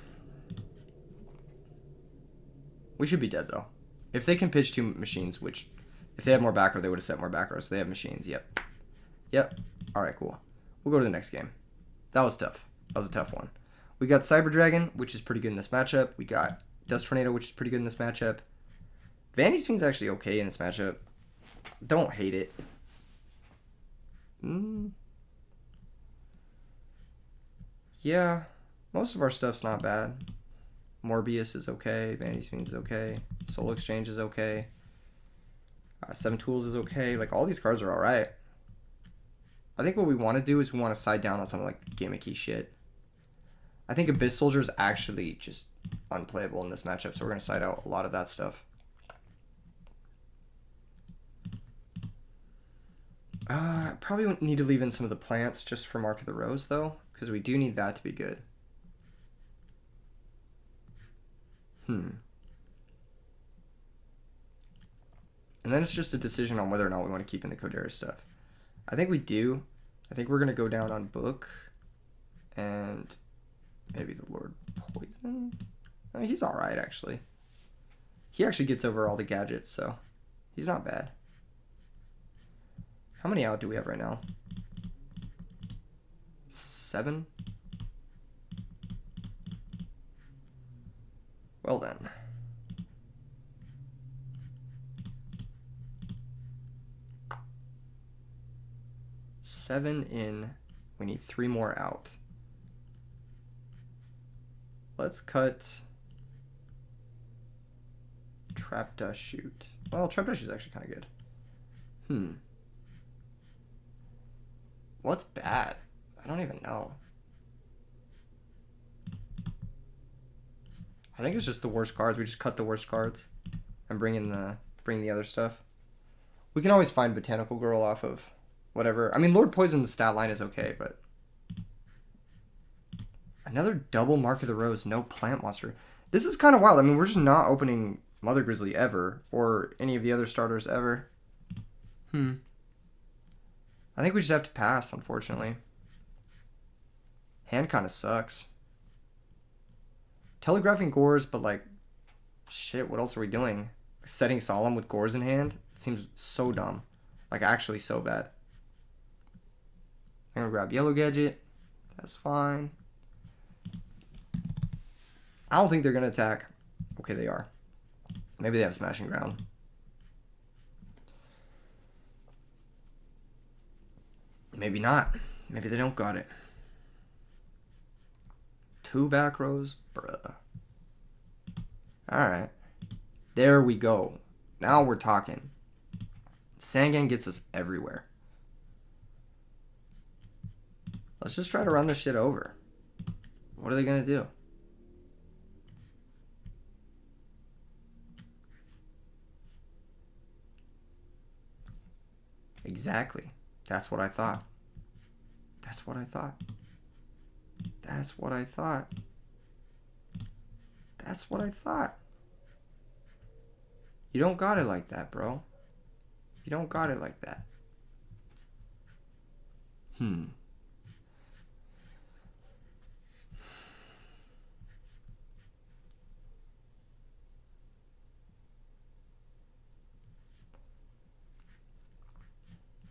We should be dead, though. If they can pitch 2 machines, which... If they had more back row, they would have set more back rows. So they have machines, yep. Yep. Alright, cool. We'll go to the next game. That was tough. That was a tough one. We got Cyber Dragon, which is pretty good in this matchup. We got Dust Tornado, which is pretty good in this matchup. Vanity's Fiend's actually okay in this matchup. Don't hate it. Yeah, most of our stuff's not bad. Morbius is okay. Vanity's Fiend is okay. Soul Exchange is okay. 7 Tools is okay. Like, all these cards are alright. I think what we want to do is we want to side down on some like gimmicky shit. I think Abyss Soldier is actually just unplayable in this matchup, so we're going to side out a lot of that stuff. Probably need to leave in some of the plants just for Mark of the Rose, though, because we do need that to be good. And then it's just a decision on whether or not we want to keep in the Kodera stuff. I think we do. I think we're going to go down on Book and maybe the Lord Poison. I mean, he's alright, actually. He actually gets over all the gadgets, so he's not bad. How many out do we have right now? 7? Well then. Seven in. We need 3 more out. Let's cut Trap Dust Shoot. Well, Trap Dust Shoot is actually kind of good. What's bad? I don't even know. I think it's just the worst cards. We just cut the worst cards and bring the other stuff. We can always find Botanical Girl off of whatever. I mean, Lord Poison's stat line is okay, but another double Mark of the Rose, no plant monster. This is kind of wild. I mean, we're just not opening Mother Grizzly ever, or any of the other starters ever. I think we just have to pass, unfortunately. Hand kind of sucks. Telegraphing Gores, but like, shit, what else are we doing? Setting Solemn with Gores in hand? It seems so dumb. Like, actually so bad. I'm gonna grab Yellow Gadget. That's fine. I don't think they're gonna attack. Okay, they are. Maybe they have Smashing Ground. Maybe not. Maybe they don't got it. 2 back rows? Bruh. Alright. There we go. Now we're talking. Sangan gets us everywhere. Let's just try to run this shit over. What are they going to do? Exactly. That's what I thought. That's what I thought. That's what I thought. That's what I thought. You don't got it like that, bro. You don't got it like that.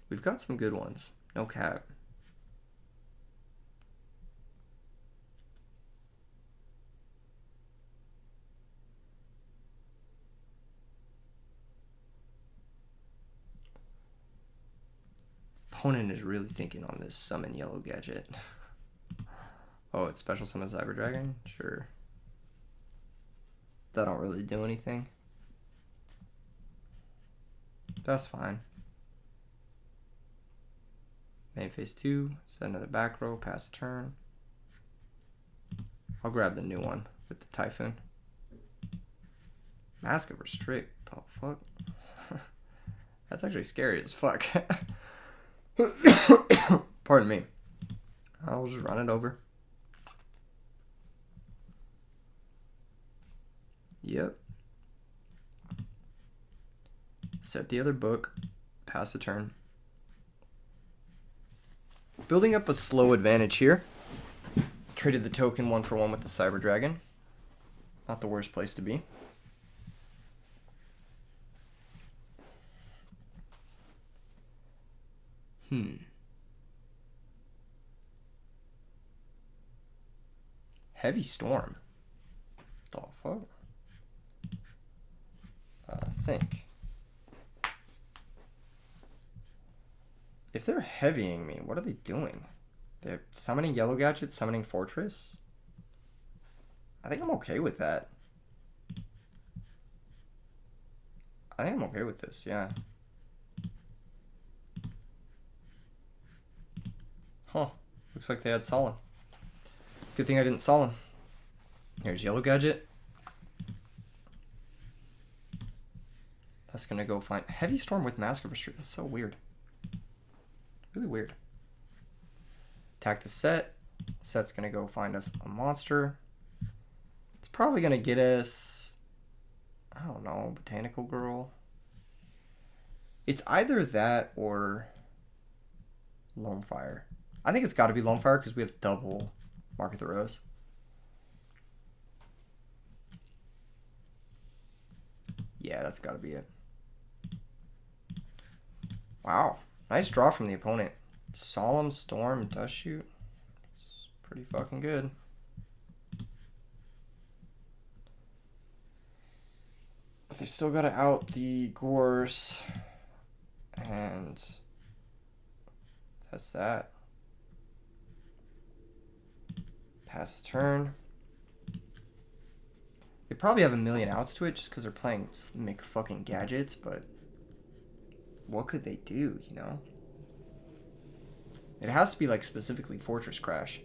We've got some good ones. No cap. Opponent is really thinking on this summon Yellow Gadget. Oh, it's special summon Cyber Dragon? Sure. That don't really do anything. That's fine. Main phase 2, set another back row, pass the turn. I'll grab the new one with the Typhoon. Mask of Restrict, the fuck? That's actually scary as fuck. Pardon me. I'll just run it over. Yep. Set the other book, pass the turn. Building up a slow advantage here. Traded the token 1-for-1 with the Cyber Dragon. Not the worst place to be. Heavy Storm. The fuck? Think. If they're heavying me, what are they doing? They're summoning Yellow Gadget, summoning Fortress? I think I'm okay with that. I think I'm okay with this, yeah. Huh. Looks like they had Solemn. Good thing I didn't Solemn. Here's Yellow Gadget. That's gonna go find Heavy Storm with Mask of Restrict. That's so weird. Really weird. Attack the set. Set's gonna go find us a monster. It's probably gonna get us, I don't know, Botanical Girl. It's either that or Lone Fire. I think it's got to be Lone Fire because we have double Mark of the Rose. Yeah, that's got to be it. Wow. Nice draw from the opponent. Solemn, Storm, Dust Shoot. It's pretty fucking good. They still gotta out the Gorse. And that's that. Pass the turn. They probably have a million outs to it just because they're playing fucking gadgets, but what could they do, you know? It has to be like specifically Fortress Crash.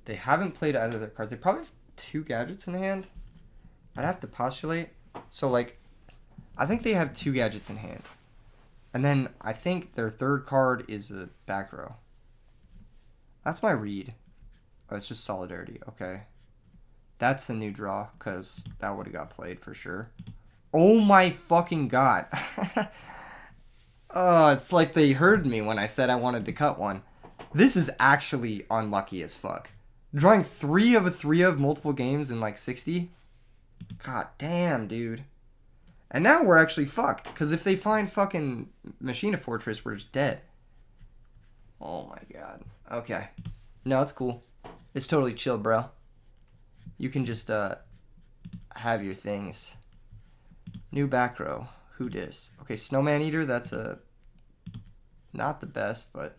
They haven't played either of their cards. They probably have 2 gadgets in hand. I'd have to postulate. So, like, I think they have 2 gadgets in hand. And then I think their third card is the back row. That's my read. Oh, it's just Solidarity. Okay. That's a new draw, because that would have got played for sure. Oh my fucking god. Oh, it's like they heard me when I said I wanted to cut one. This is actually unlucky as fuck. Drawing 3 of a 3 of multiple games in like 60? God damn, dude. And now we're actually fucked, because if they find fucking Machina Fortress, we're just dead. Oh my god. Okay. No, it's cool. It's totally chill, bro. You can just have your things. New back row. Who dis? Okay, Snowman Eater, that's a not the best, but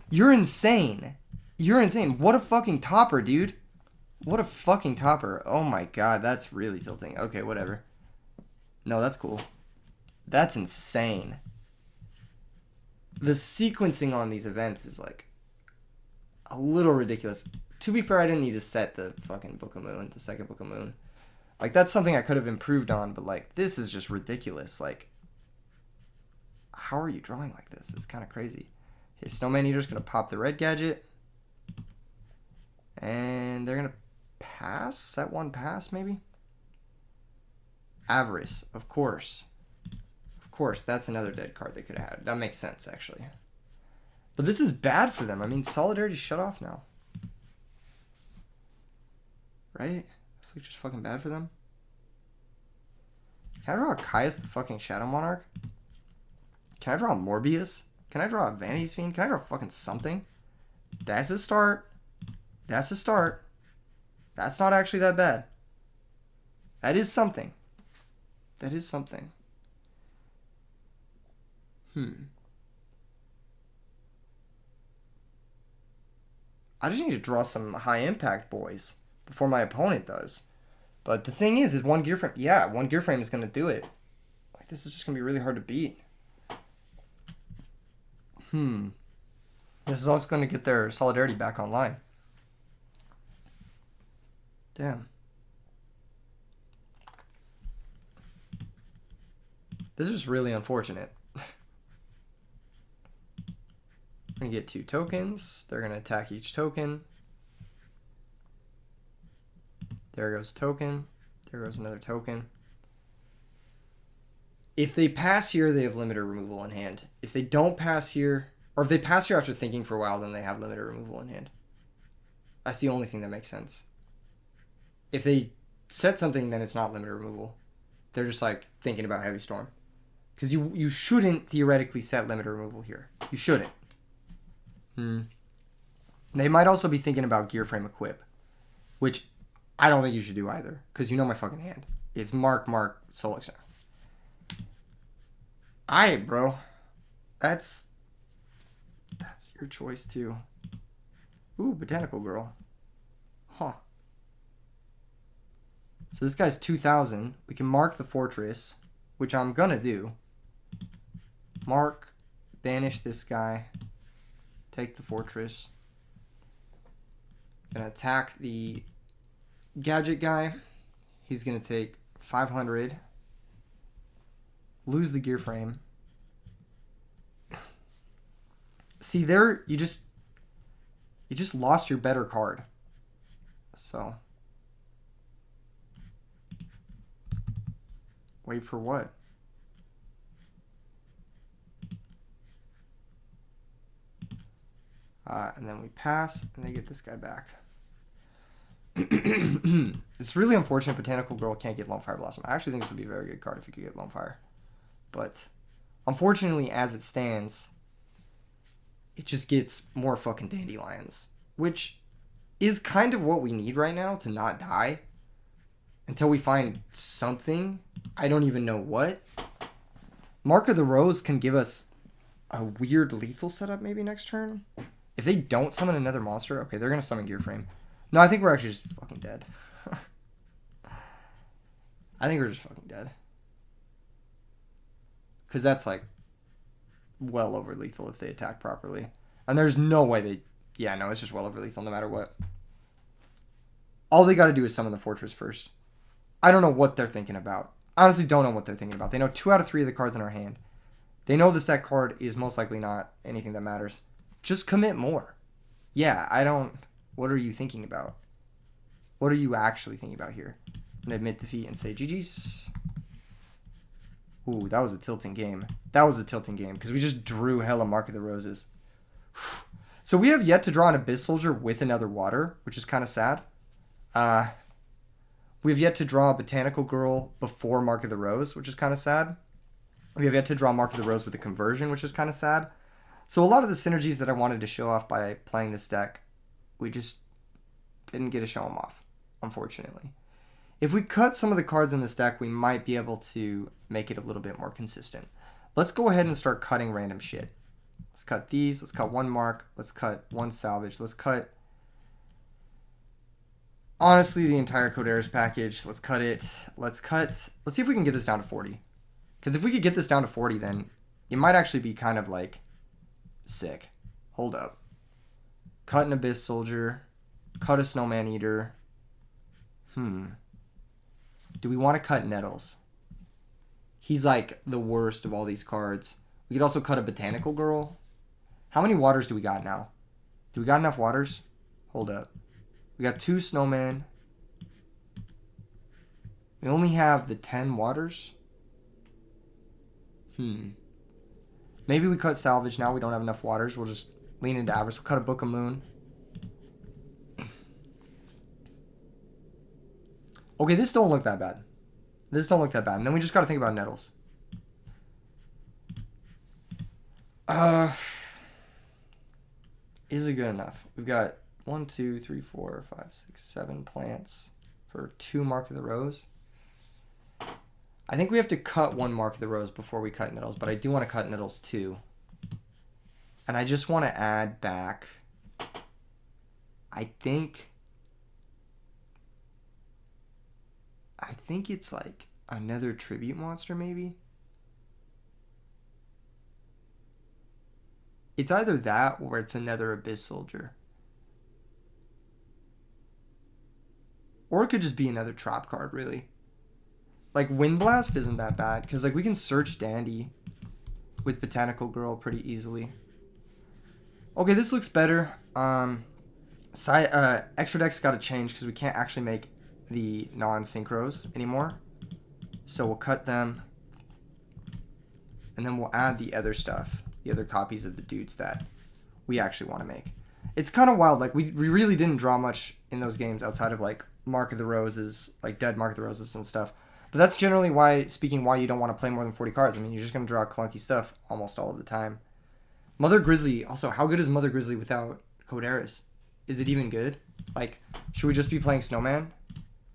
you're insane. You're insane. What a fucking topper, dude. What a fucking topper. Oh my god, that's really tilting. Okay, whatever. No, that's cool. That's insane. The sequencing on these events is like a little ridiculous. To be fair, I didn't need to set the fucking Book of Moon, the second Book of Moon. Like, that's something I could have improved on, but like, this is just ridiculous. Like, how are you drawing like this? It's kind of crazy. His Snowman Eater's going to pop the red gadget. And they're going to pass? Set one pass, maybe? Avarice, of course. Of course, that's another dead card they could have had. That makes sense, actually. But this is bad for them. I mean, Solidarity's shut off now. Right? It's like just fucking bad for them. Can I draw a Caius the fucking Shadow Monarch? Can I draw a Morbius? Can I draw a Vanity's Fiend? Can I draw fucking something? That's a start. That's a start. That's not actually that bad. That is something. That is something. I just need to draw some high impact boys before my opponent does. But the thing is one gear frame. Yeah, one gear frame is going to do it. Like, this is just going to be really hard to beat. This is also going to get their Solidarity back online. Damn. This is really unfortunate. We're going to get 2 tokens. They're going to attack each token. There goes a token. There goes another token. If they pass here, they have limiter removal in hand. If they don't pass here, or if they pass here after thinking for a while, then they have limiter removal in hand. That's the only thing that makes sense. If they set something, then it's not limiter removal. They're just like thinking about Heavy Storm. Because you shouldn't theoretically set limiter removal here. You shouldn't. They might also be thinking about Gear Frame Equip, which I don't think you should do either, because you know my fucking hand. It's Mark, Solix now. Alright, bro. That's your choice, too. Ooh, Botanical Girl. Huh. So this guy's 2,000. We can mark the fortress, which I'm gonna do. Mark, banish this guy. Take the fortress. Gonna attack the gadget guy. He's gonna take 500. Lose the gear frame. See, there you just lost your better card. So wait for what? And then we pass, and they get this guy back. It's really unfortunate Botanical Girl can't get Lone Fire Blossom. I actually think this would be a very good card if you could get Lone Fire. But unfortunately, as it stands, it just gets more fucking dandelions, which is kind of what we need right now to not die until we find something. I don't even know what. Mark of the Rose can give us a weird lethal setup maybe next turn. If they don't summon another monster, okay, they're going to summon Gear Frame. No, I think we're actually just fucking dead. I think we're just fucking dead. Because that's like well over lethal if they attack properly. And there's no way they... Yeah, no, it's just well over lethal no matter what. All they got to do is summon the Fortress first. I don't know what they're thinking about. I honestly don't know what they're thinking about. They know 2 out of 3 of the cards in our hand. They know this deck card is most likely not anything that matters. Just commit more. Yeah, I don't... What are you thinking about? What are you actually thinking about here? And admit defeat and say GG's. Ooh, that was a tilting game. That was a tilting game because we just drew hella Mark of the Roses. So we have yet to draw an Abyss Soldier with another water, which is kind of sad. We have yet to draw a Botanical Girl before Mark of the Rose, which is kind of sad. We have yet to draw Mark of the Rose with a conversion, which is kind of sad. So a lot of the synergies that I wanted to show off by playing this deck, we just didn't get to show them off, unfortunately. If we cut some of the cards in this deck, we might be able to make it a little bit more consistent. Let's go ahead and start cutting random shit. Let's cut these. Let's cut 1 mark. Let's cut 1 salvage. Let's cut, honestly, the entire Coderas package. Let's cut it. Let's see if we can get this down to 40. Because if we could get this down to 40, then it might actually be kind of like sick. Hold up. Cut an Abyss Soldier. Cut a Snowman Eater. Do we want to cut Nettles? He's like the worst of all these cards. We could also cut a Botanical Girl. How many waters do we got now? Do we got enough waters? Hold up. We got 2 Snowmen. We only have the 10 waters. Maybe we cut Salvage now. We don't have enough waters. We'll just lean into Avarice. We'll cut a Book of Moon. Okay, this don't look that bad. And then we just got to think about Nettles. Is it good enough? We've got 1, 2, 3, 4, 5, 6, 7 plants for 2 Mark of the Rose. I think we have to cut 1 Mark of the Rose before we cut Nettles, but I do want to cut Nettles too. And I just want to add back, I think it's like another tribute monster maybe. It's either that or it's another Abyss Soldier. Or it could just be another trap card, really. Like, Wind Blast isn't that bad, because like we can search Dandy with Botanical Girl pretty easily. Okay, this looks better. Extra decks got to change because we can't actually make the non-synchros anymore. So we'll cut them. And then we'll add the other stuff. The other copies of the dudes that we actually want to make. It's kind of wild. Like, we really didn't draw much in those games outside of, like, Mark of the Roses, like, dead Mark of the Roses and stuff. But that's generally why you don't want to play more than 40 cards. I mean, you're just going to draw clunky stuff almost all of the time. Mother Grizzly. Also, how good is Mother Grizzly without Coderas? Is it even good? Like, should we just be playing Snowman?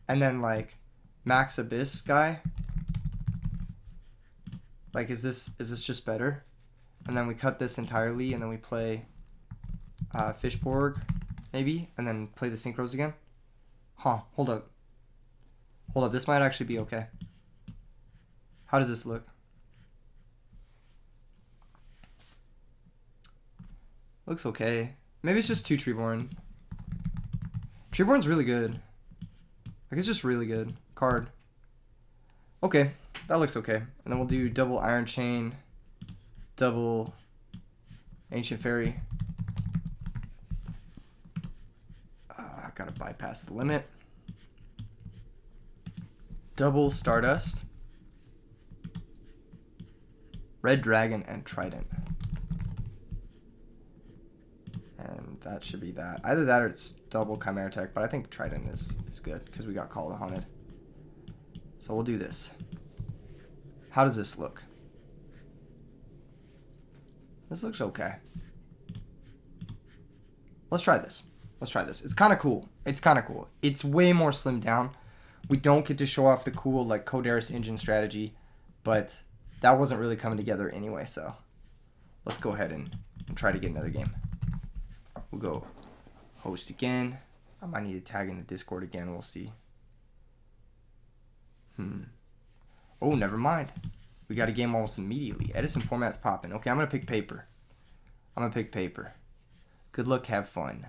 And then, like, Max Abyss guy? Like, is this just better? And then we cut this entirely, and then we play Fishborg, maybe, and then play the Synchros again. Huh, hold up. This might actually be okay. How does this look? Looks okay. Maybe it's just 2 Treeborn. Treeborn's really good. Like, it's just really good. Card. Okay, that looks okay. And then we'll do double Iron Chain, double Ancient Fairy. Gotta bypass the limit. Double Stardust, Red Dragon, and Trident. And that should be that. Either that or it's double Chimera Tech, but I think Trident is good because we got Call of the Haunted. So we'll do this. How does this look? This looks okay. let's try this. Let's try this. It's kind of cool. It's way more slimmed down. We don't get to show off the cool like Coderis engine strategy, but that wasn't really coming together anyway, so let's go ahead and try to get another game. We'll go host again. I might need to tag in the Discord again. We'll see. Oh, never mind. We got a game almost immediately. Edison format's popping. Okay, I'm going to pick paper. Good luck, have fun.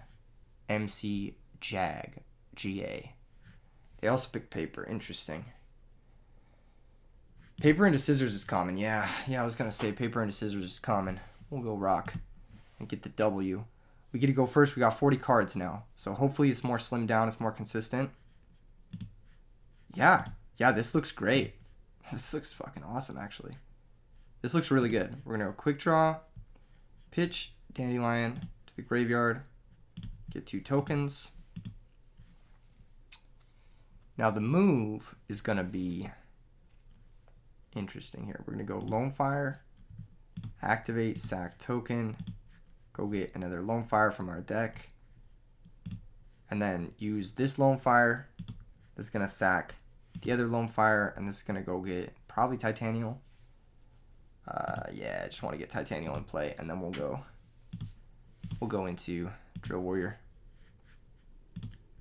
MC Jag. GA. They also pick paper. Interesting. Paper into scissors is common. Yeah, I was going to say paper into scissors is common. We'll go rock and get the W. We get to go first. We got 40 cards now. So hopefully it's more slimmed down. It's more consistent. Yeah, this looks great. This looks fucking awesome, actually. This looks really good. We're going to go quick draw, pitch, dandelion to the graveyard, get 2 tokens. Now the move is going to be interesting here. We're going to go Lone Fire, activate, sack token, go get another Lone Fire from our deck, and then use this Lone Fire that's going to sack the other Lone Fire, and this is going to go get probably Titanial. Yeah, I just want to get Titanial in play, and then we'll go into Drill Warrior.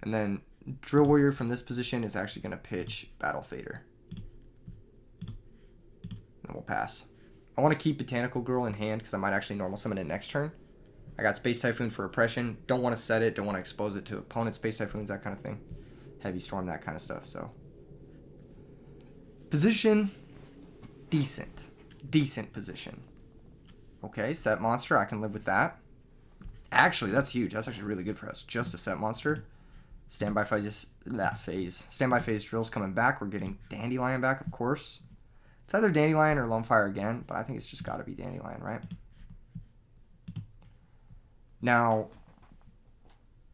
And then Drill Warrior from this position is actually going to pitch Battle Fader. And we'll pass. I want to keep Botanical Girl in hand because I might actually normal summon it next turn. I got Space Typhoon for Oppression. Don't want to set it. Don't want to expose it to opponent Space Typhoons, that kind of thing. Heavy Storm, that kind of stuff. So position, decent. Decent position. Okay, set monster. I can live with that. Actually, that's huge. That's actually really good for us. Just a set monster. Standby phase. Standby phase Drill's coming back. We're getting Dandelion back, of course. It's either Dandelion or Lone Fire again, but I think it's just got to be Dandelion, right? Now,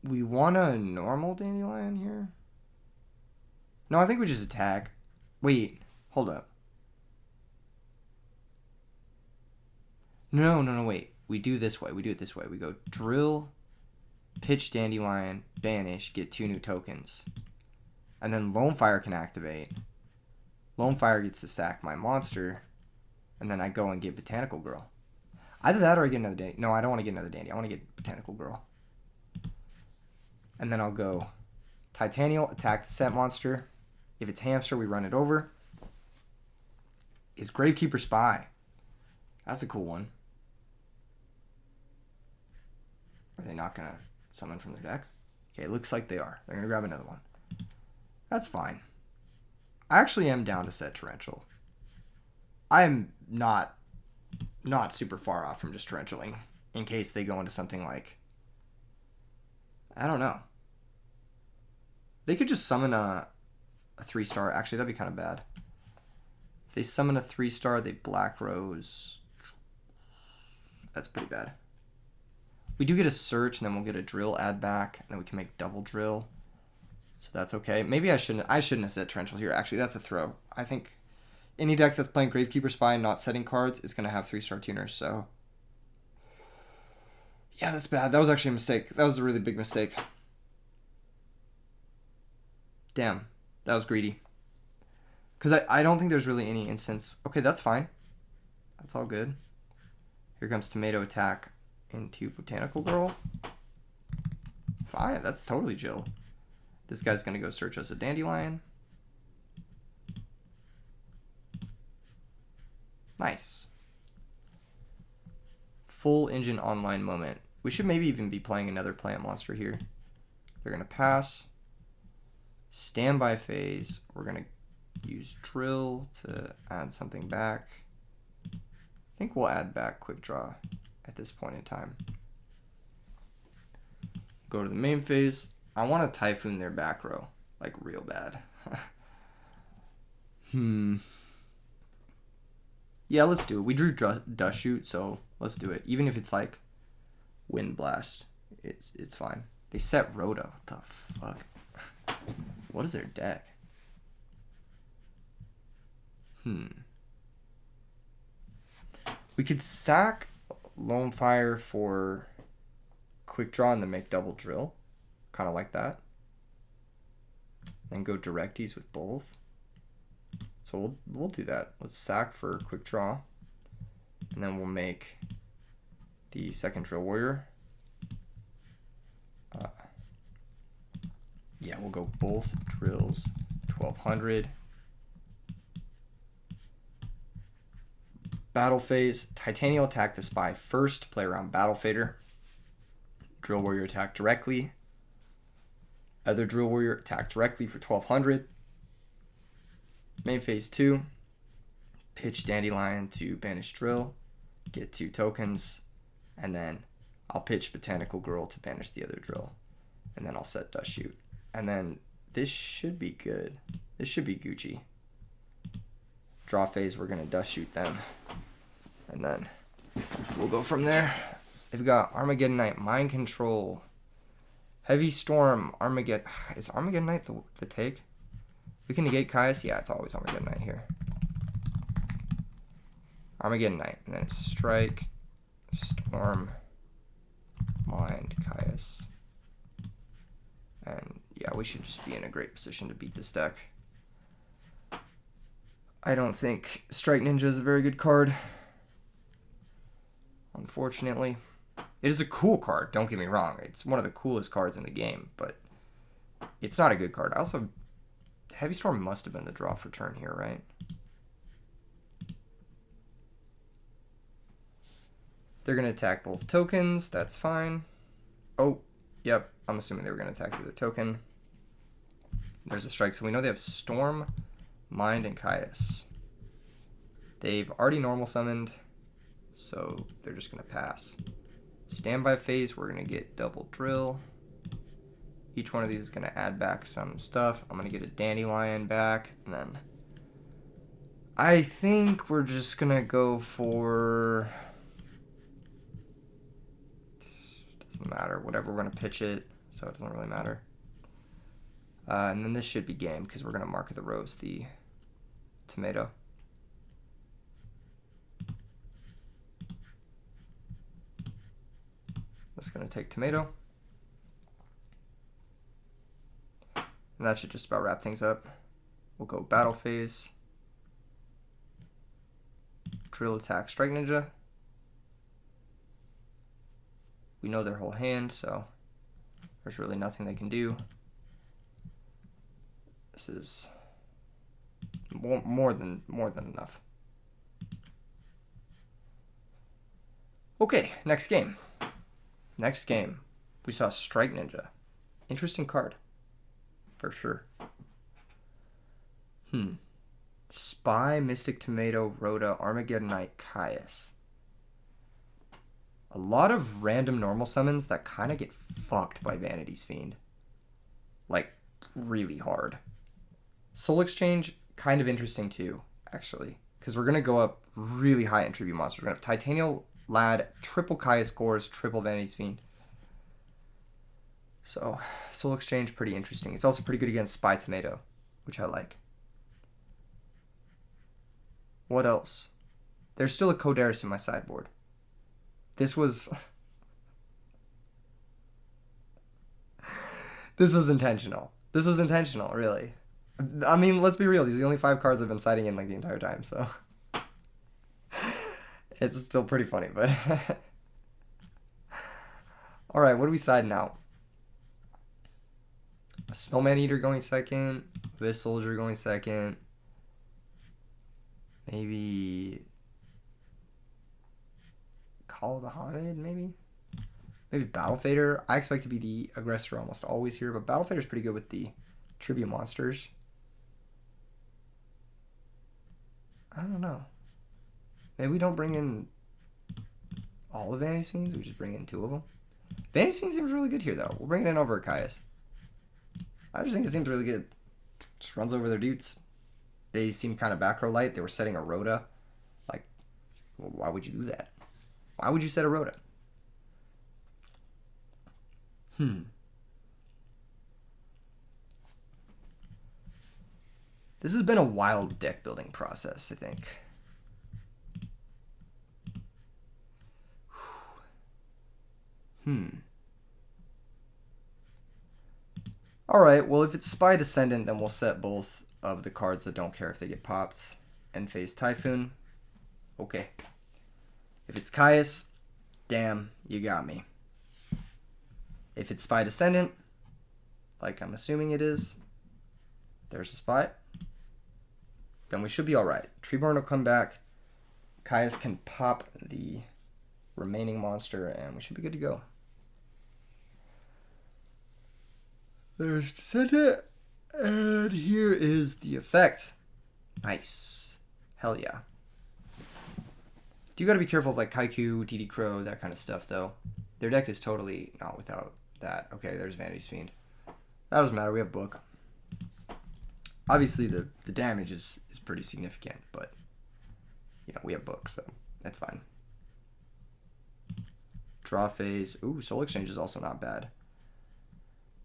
we want a normal Dandelion here? No, I think we just attack. Wait, hold up. No, wait. We do this way. We do it this way. We go Drill, pitch Dandelion, banish, get 2 new tokens. And then Lone Fire can activate. Lone Fire gets to sack my monster. And then I go and get Botanical Girl. Either that or I get another Dandy. No, I don't want to get another Dandy. I want to get Botanical Girl. And then I'll go Titanial, attack the set monster. If it's Hamster, we run it over. It's Gravekeeper Spy. That's a cool one. Are they not going to summon from their deck? Okay, it looks like they are. They're going to grab another one. That's fine. I actually am down to set Torrential. I'm not super far off from just Torrentialing in case they go into something like, I don't know. They could just summon a 3-star. Actually, that'd be kind of bad. If they summon a 3-star, they Black Rose. That's pretty bad. We do get a search, and then we'll get a drill add back, and then we can make double drill. So that's okay. Maybe I shouldn't have set Torrential here. Actually, that's a throw. I think any deck that's playing Gravekeeper Spy and not setting cards is going to have 3-star tuners, so yeah, that's bad. That was actually a mistake. That was a really big mistake. Damn. That was greedy. Because I don't think there's really any instance. Okay, that's fine. That's all good. Here comes Tomato Attack into Botanical Girl. Fine, that's totally Jill. This guy's going to go search us a Dandelion. Nice. Full engine online moment. We should maybe even be playing another plant monster here. They're going to pass. Standby phase. We're going to use drill to add something back. I think we'll add back quick draw at this point in time. Go to the main phase. I want to Typhoon their back row, like real bad. Yeah, let's do it. We drew Dust Shoot, so let's do it. Even if it's like Wind Blast, it's fine. They set Rhoda. What the fuck? What is their deck? We could sack Lone Fire for quick draw and then make double drill. Kind of like that. Then go directies with both. So we'll do that. Let's sack for quick draw. And then we'll make the second drill warrior. Yeah, we'll go both drills 1200. Battle phase. Titanium attack the spy first. Play around battle fader. Drill warrior attack directly. Other drill warrior attack directly for 1200. Main phase 2. Pitch dandelion to banish drill. Get 2 tokens. And then I'll pitch botanical girl to banish the other drill. And then I'll set dust shoot. And then this should be good. This should be Gucci. Draw phase, we're going to dust shoot them. And then we'll go from there. They've got Armageddon Knight, Mind Control, Heavy Storm, Armageddon. Is Armageddon Knight the take? We can negate Caius? Yeah, it's always Armageddon Knight here. Armageddon Knight. And then it's Strike, Storm, Mind, Caius. And yeah, we should just be in a great position to beat this deck. I don't think Strike Ninja is a very good card. Unfortunately. It is a cool card, don't get me wrong. It's one of the coolest cards in the game, but it's not a good card. Also, Heavy Storm must have been the draw for turn here, right? They're going to attack both tokens. That's fine. Oh, yep. I'm assuming they were going to attack the other token. There's a strike. So we know they have Storm, Mind, and Caius. They've already normal summoned, so they're just going to pass. Standby phase, we're going to get double drill. Each one of these is going to add back some stuff. I'm going to get a dandelion back, and then I think we're just going to go for... Doesn't matter. Whatever, we're going to pitch it, so it doesn't really matter. And then this should be game, because we're going to mark the rose, the tomato. That's going to take tomato. And that should just about wrap things up. We'll go battle phase. Drill attack, Strike Ninja. We know their whole hand, so there's really nothing they can do. This is more than enough. Okay, next game. Next game, we saw Strike Ninja. Interesting card, for sure. Spy, Mystic Tomato, Rhoda, Armageddon Knight, Caius. A lot of random normal summons that kind of get fucked by Vanity's Fiend. Like, really hard. Soul Exchange, kind of interesting too, actually. Because we're going to go up really high in Tribute Monsters. We're going to have Titanial Lad, triple Caius Gores, triple Vanity's Fiend. So, Soul Exchange, pretty interesting. It's also pretty good against Spy Tomato, which I like. What else? There's still a Codaris in my sideboard. This was... This was intentional. This was intentional, really. I mean, let's be real. These are the only 5 cards I've been citing in like the entire time, so... It's still pretty funny, but... Alright, what are we siding out? A Snowman Eater going second. Abyss Soldier going second. Maybe... Call of the Haunted, maybe? Maybe Battle Fader. I expect to be the aggressor almost always here, but Battle Fader's pretty good with the Tribute Monsters. I don't know. Maybe we don't bring in all of Vanity's Fiends. We just bring in 2 of them. Vanity's Fiend seems really good here, though. We'll bring it in over Caius. I just think it seems really good. Just runs over their dudes. They seem kind of back row light. They were setting a Rhoda. Like, well, why would you do that? Why would you set a Rhoda? This has been a wild deck building process, I think. Alright, well if it's Spy Descendant, then we'll set both of the cards that don't care if they get popped. End phase Typhoon. Okay. If it's Caius, damn, you got me. If it's Spy Descendant, like I'm assuming it is, there's a spy, then we should be alright. Treeborn will come back. Caius can pop the remaining monster, and we should be good to go. There's Descendant, and here is the effect. Nice. Hell yeah. You gotta be careful of like Kaiku, DD Crow, that kind of stuff, though. Their deck is totally not without that. Okay, there's Vanity's Fiend. That doesn't matter, we have Book. Obviously, the damage is pretty significant, but, you know, we have Book, so that's fine. Draw phase. Ooh, Soul Exchange is also not bad.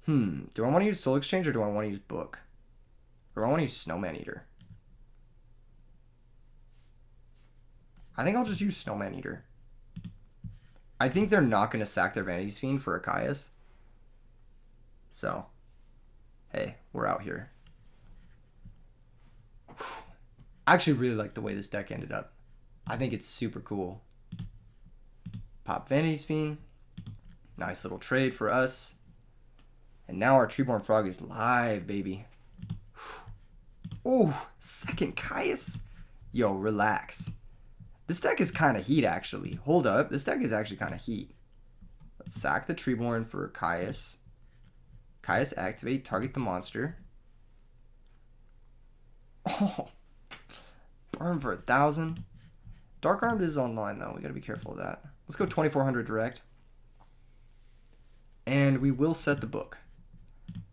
Do I want to use Soul Exchange or do I want to use Book? Or do I want to use Snowman Eater? I think I'll just use Snowman Eater. I think they're not going to sack their Vanity's Fiend for a Caius. So, hey, we're out here. I actually really like the way this deck ended up. I think it's super cool. Pop Vanity's Fiend. Nice little trade for us. And now our Treeborn Frog is live, baby. Oh, second Caius. Yo, relax. This deck is kind of heat, actually. Hold up. This deck is actually kind of heat. Let's sack the Treeborn for Caius. Caius activate. Target the monster. Oh. Burn for 1,000. Dark Armed is online, though. We got to be careful of that. Let's go 2,400 direct. And we will set the Book.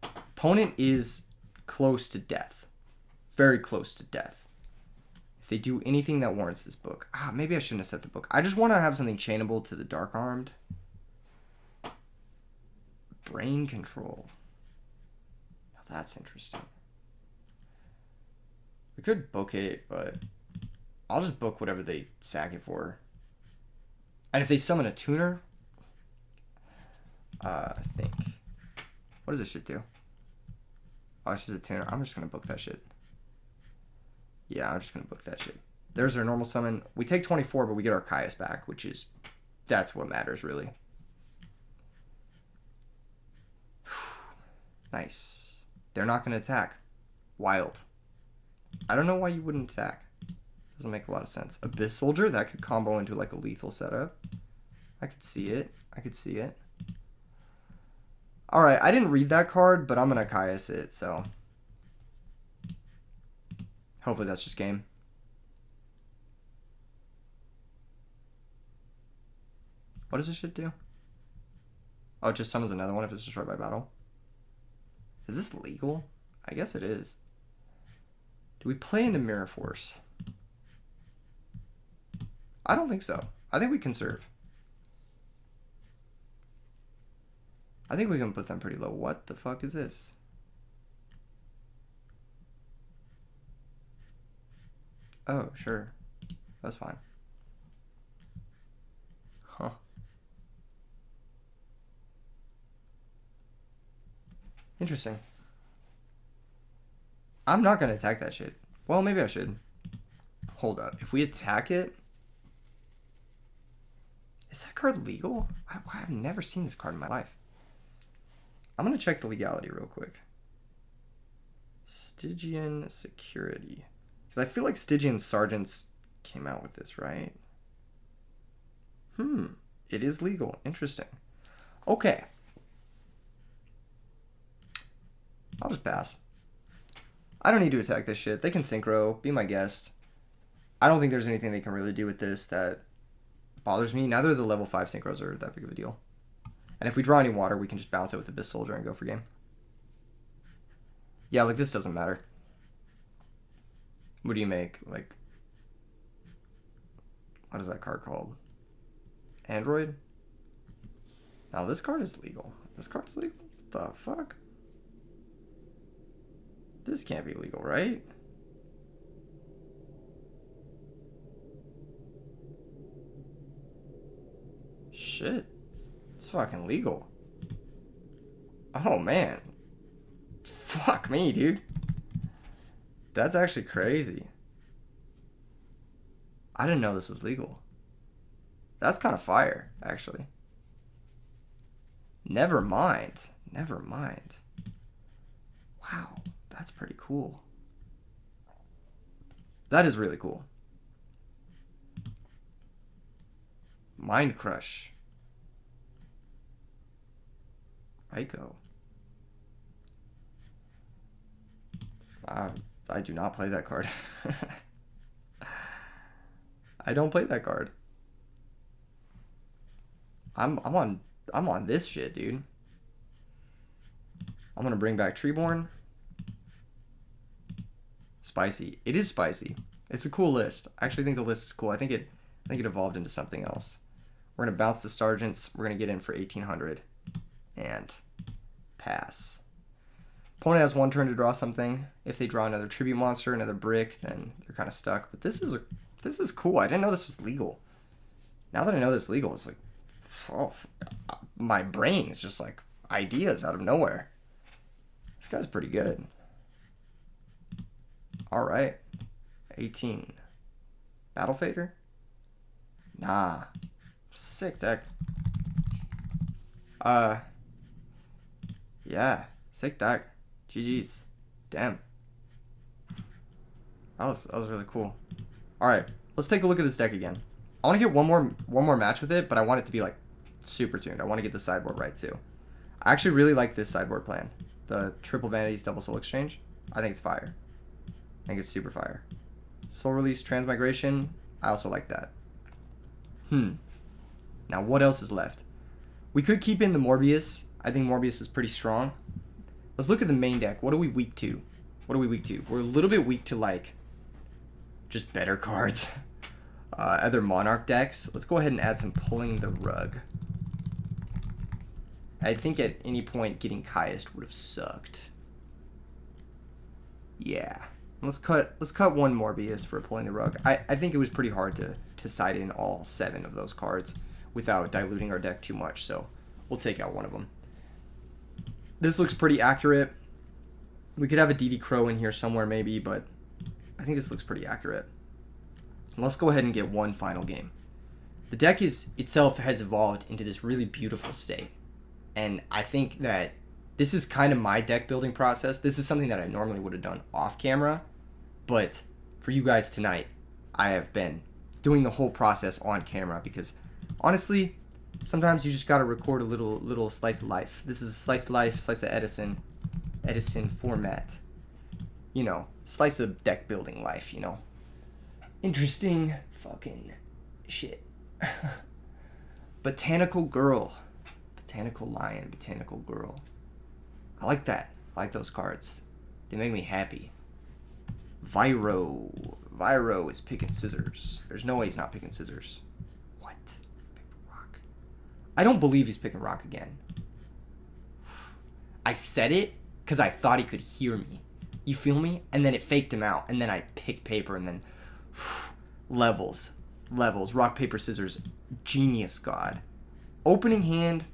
Opponent is close to death. Very close to death. If they do anything that warrants this Book. Maybe I shouldn't have set the Book. I just want to have something chainable to the Dark Armed. Brain Control. Now that's interesting. We could book it, but I'll just book whatever they sack it for. And if they summon a tuner, I think. What does this shit do? Oh, it's just a tuner. I'm just going to book that shit. Yeah, I'm just going to book that shit. There's our normal summon. We take 24, but we get our Caius back, which is, that's what matters, really. Nice. They're not going to attack. Wild. I don't know why you wouldn't attack. Doesn't make a lot of sense. Abyss Soldier, that could combo into like a lethal setup. I could see it. I could see it. Alright, I didn't read that card, but I'm going to Caius it, so. Hopefully that's just game. What does this shit do? Oh, it just summons another one if it's destroyed by battle. Is this legal? I guess it is. Do we play into Mirror Force? I don't think so. I think we conserve. I think we can put them pretty low. What the fuck is this? Oh, sure. That's fine. Huh. Interesting. I'm not going to attack that shit. Well, maybe I should. Hold up. If we attack it... Is that card legal? I've never seen this card in my life. I'm going to check the legality real quick. Stygian Security. Because I feel like Stygian Sergeants came out with this, right? It is legal. Interesting. Okay. I'll just pass. I don't need to attack this shit. They can synchro. Be my guest. I don't think there's anything they can really do with this that bothers me. Neither of the level 5 synchros are that big of a deal. And if we draw any water, we can just bounce it with Abyss Soldier and go for game. Yeah, like this doesn't matter. What do you make? Like, what is that card called? Android? Now this card is legal. This card is legal? What the fuck? This can't be legal, right? Shit. It's fucking legal. Oh, man. Fuck me, dude. That's actually crazy. I didn't know this was legal. That's kind of fire, actually. Never mind. Never mind. Wow, that's pretty cool. That is really cool. Mind Crush. Ico. I do not play that card. I don't play that card. I'm on this shit, dude. I'm gonna bring back Treeborn. Spicy. It is spicy. It's a cool list. I actually think the list is cool. I think it evolved into something else. We're gonna bounce the Sergeants. We're gonna get in for 1800 and pass. Opponent has one turn to draw something. If they draw another tribute monster, another brick, then they're kind of stuck. But this is cool. I didn't know this was legal. Now that I know this is legal, it's like, oh, my brain is just like ideas out of nowhere. This guy's pretty good. All right, 18. Battle Fader? Nah. Sick deck. Yeah, sick deck. GG's. Damn. That was really cool. All right, let's take a look at this deck again. I want to get one more match with it, but I want it to be like super tuned. I want to get the sideboard right too. I actually really like this sideboard plan. The triple vanities, double soul exchange. I think it's fire. I think it's super fire. Soul release, transmigration. I also like that. Now what else is left? We could keep in the Morbius. I think Morbius is pretty strong. Let's look at the main deck. What are we weak to? What are we weak to? We're a little bit weak to like just better cards. Other Monarch decks. Let's go ahead and add some Pulling the Rug. I think at any point getting Caius would have sucked. Yeah. Let's cut one Morbius for Pulling the Rug. I think it was pretty hard to side in all 7 of those cards without diluting our deck too much, so we'll take out one of them. This looks pretty accurate. We could have a DD Crow in here somewhere maybe, but I think this looks pretty accurate. Let's go ahead and get one final game. The deck itself has evolved into this really beautiful state. And I think that this is kind of my deck building process. This is something that I normally would have done off camera. But for you guys tonight, I have been doing the whole process on camera because honestly, sometimes you just got to record a little slice of life. This is a slice of life, slice of Edison format. You know, slice of deck building life, you know. Interesting fucking shit. Botanical Girl. Botanical Lion, Botanical Girl. I like that. I like those cards. They make me happy. Vyro. Vyro is picking scissors. There's no way he's not picking scissors. What? Picked rock. I don't believe he's picking rock again. I said it because I thought he could hear me. You feel me? And then it faked him out. And then I picked paper and then levels. Rock, paper, scissors. Genius God. Opening hand.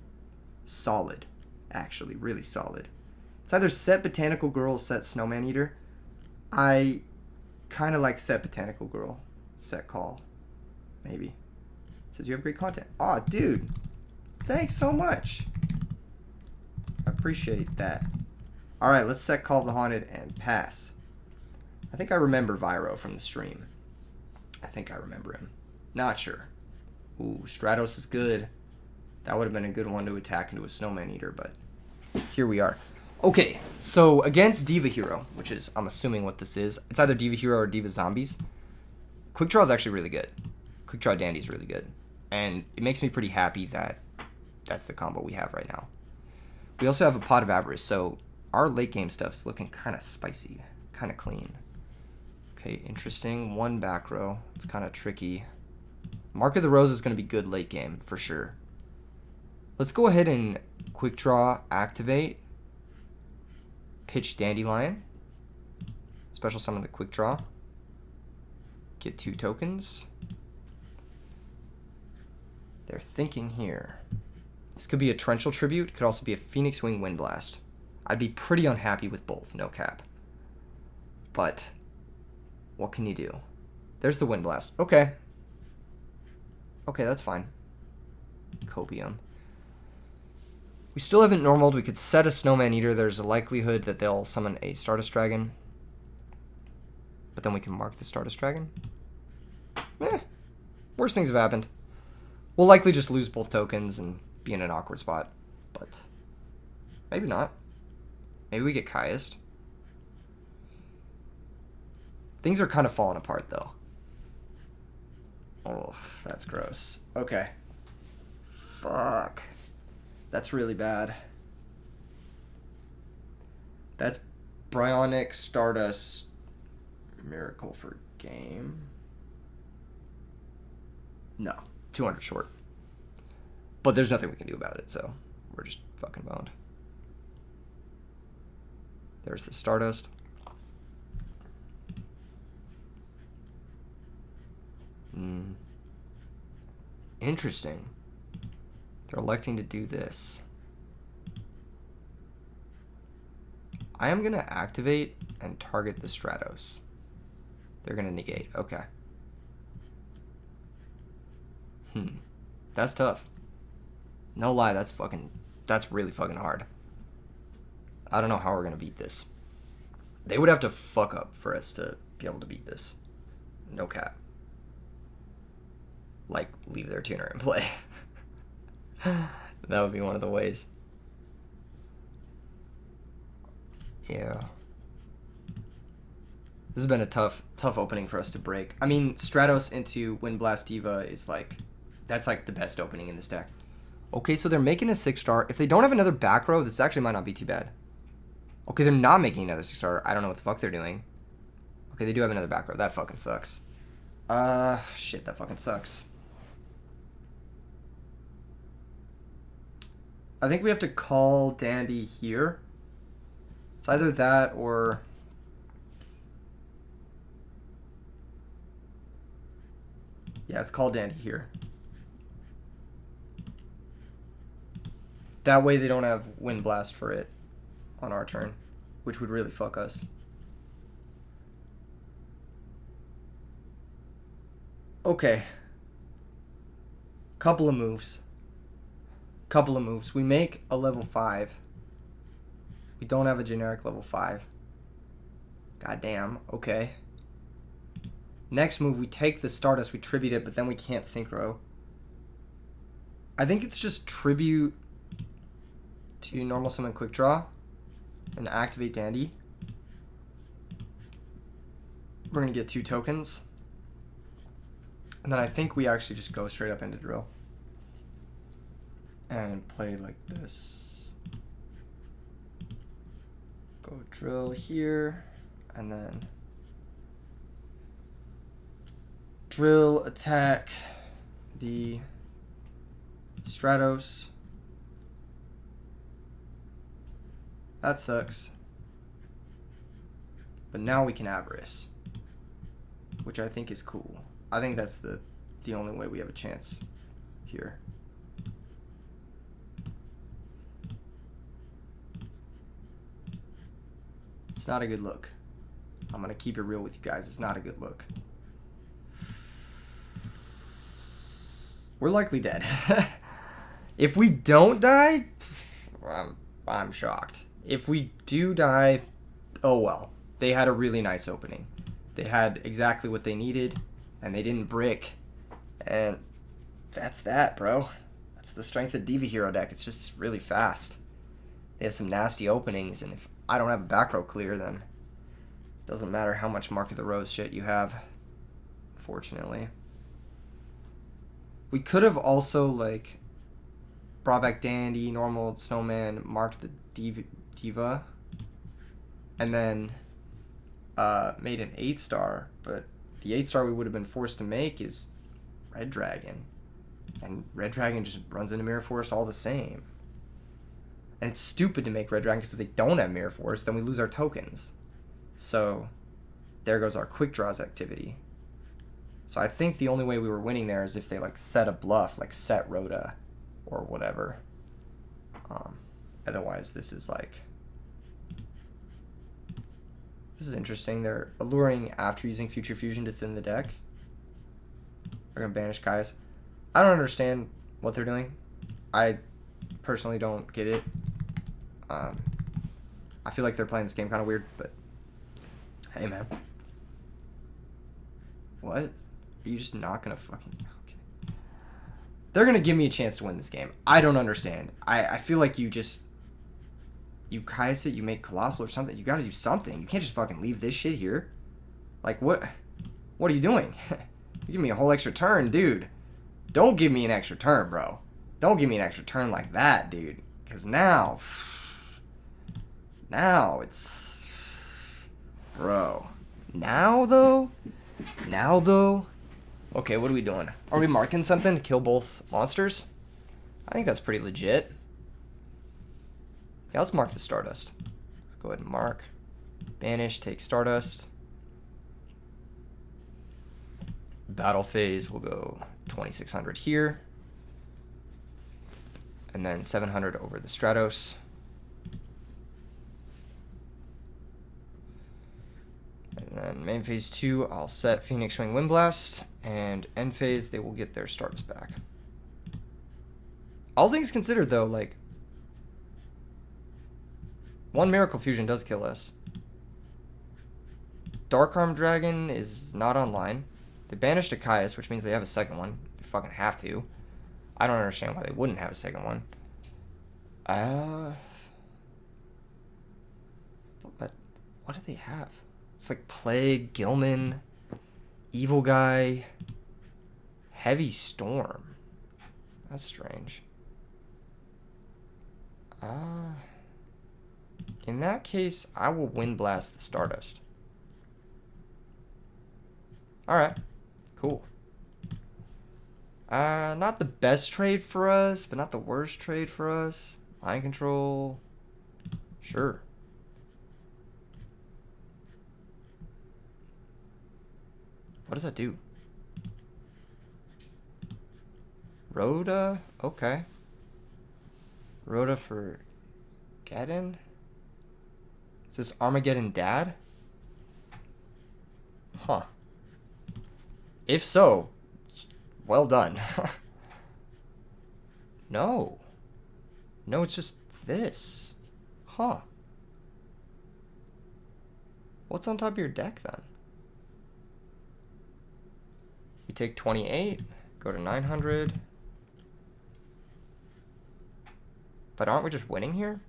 Solid. Actually, really solid. It's either set Botanical Girl or set Snowman Eater. I kind of like set Botanical Girl. Set Call. Maybe. It says you have great content. Aw, dude. Thanks so much. I appreciate that. Alright, let's set Call of the Haunted and pass. I think I remember Vyro from the stream. I think I remember him. Not sure. Ooh, Stratos is good. That would have been a good one to attack into a Snowman Eater, but here we are. Okay, so against Diva Hero, which is, I'm assuming what this is. It's either Diva Hero or Diva Zombies. Quick Draw is actually really good. Quick Draw Dandy is really good. And it makes me pretty happy that that's the combo we have right now. We also have a Pot of Avarice, so our late game stuff is looking kind of spicy, kind of clean. Okay, interesting. One back row. It's kind of tricky. Mark of the Rose is going to be good late game, for sure. Let's go ahead and Quick Draw, activate. Pitch Dandelion. Special summon the Quick Draw. Get 2 tokens. They're thinking here. This could be a Torrential Tribute. Could also be a Phoenix Wing Wind Blast. I'd be pretty unhappy with both, no cap. But what can you do? There's the Wind Blast. Okay. Okay, that's fine. Copium. We still haven't normaled. We could set a Snowman Eater. There's a likelihood that they'll summon a Stardust Dragon. But then we can mark the Stardust Dragon. Worst things have happened. We'll likely just lose both tokens and be in an awkward spot. But maybe not. Maybe we get Kaiest. Things are kind of falling apart, though. Oh, that's gross. Okay. Fuck. That's really bad. That's Bryonic Stardust Miracle for game. No. 200 short. But there's nothing we can do about it, so we're just fucking boned. There's the Stardust. Interesting. They're electing to do this. I am going to activate and target the Stratos. They're going to negate. Okay. That's tough. No lie, that's really fucking hard. I don't know how we're going to beat this. They would have to fuck up for us to be able to beat this. No cap. Like, leave their tuner in play. That would be one of the ways. Yeah. This has been a tough opening for us to break. I mean, Stratos into Wind Blast Diva is like, that's like the best opening in this deck. Okay, so they're making a 6-star. If they don't have another back row, this actually might not be too bad. Okay, they're not making another 6-star. I don't know what the fuck they're doing. Okay, they do have another back row. That fucking sucks. Shit, that fucking sucks. I think we have to call Dandy here. It's either that or... Yeah, it's call Dandy here. That way they don't have Wind Blast for it on our turn, which would really fuck us. Okay. Couple of moves. We make a level 5. We don't have a generic level 5. Goddamn. Okay. Next move, we take the Stardust, we tribute it, but then we can't synchro. I think it's just tribute to normal summon quick draw and activate Dandy. We're going to get 2 tokens. And then I think we actually just go straight up into drill. And play like this. Go drill here. And then drill, attack the Stratos. That sucks. But now we can Avarice, which I think is cool. I think that's the only way we have a chance here. It's not a good look. I'm going to keep it real with you guys. It's not a good look. We're likely dead. If we don't die, I'm shocked. If we do die, oh well. They had a really nice opening. They had exactly what they needed, and they didn't brick. And that's that, bro. That's the strength of Diva Hero deck. It's just really fast. They have some nasty openings, and if I don't have a back row clear, then it doesn't matter how much Mark of the Rose shit you have, unfortunately. We could have also, like, brought back Dandy, normal Snowman, marked the Diva, and then made an 8-star, but the 8-star we would have been forced to make is Red Dragon. And Red Dragon just runs into Mirror Force all the same. And it's stupid to make Red Dragon, because if they don't have Mirror Force, then we lose our tokens. So there goes our quick draws activity. So I think the only way we were winning there is if they like set a bluff, like set Rhoda or whatever. Otherwise, this is like This is interesting. They're alluring after using Future Fusion to thin the deck. They're going to banish Kai's. I don't understand what they're doing. I personally don't get it. I feel like they're playing this game kind of weird, but hey, man. What? Are you just not going to fucking... Okay. They're going to give me a chance to win this game. I don't understand. I feel like you just... You Kai's it, you make Colossal or something. You got to do something. You can't just fucking leave this shit here. Like, what? What are you doing? You give me a whole extra turn, dude. Don't give me an extra turn, bro. Don't give me an extra turn like that, dude. Because now it's... Bro. Now, though? Okay, what are we doing? Are we marking something to kill both monsters? I think that's pretty legit. Yeah, let's mark the Stardust. Let's go ahead and mark. Banish, take Stardust. Battle phase, we'll go 2600 here. And then 700 over the Stratos. And then main phase 2, I'll set Phoenix Wing Windblast. And end phase, they will get their Stardust back. All things considered, though, like... One Miracle Fusion does kill us. Dark Arm Dragon is not online. They banished a Caius, which means they have a second one. They fucking have to. I don't understand why they wouldn't have a second one. What do they have? It's like Plague, Gilman, Evil Guy, Heavy Storm. That's strange. In that case, I will Wind Blast the Stardust. Alright. Cool. Not the best trade for us, but not the worst trade for us. Mind Control. Sure. What does that do? Rhoda? Okay. Rhoda for Geddon? Is this Armageddon Dad? Huh. If so, well done. No. No, it's just this. Huh. What's on top of your deck then? We take 28, go to 900. But aren't we just winning here?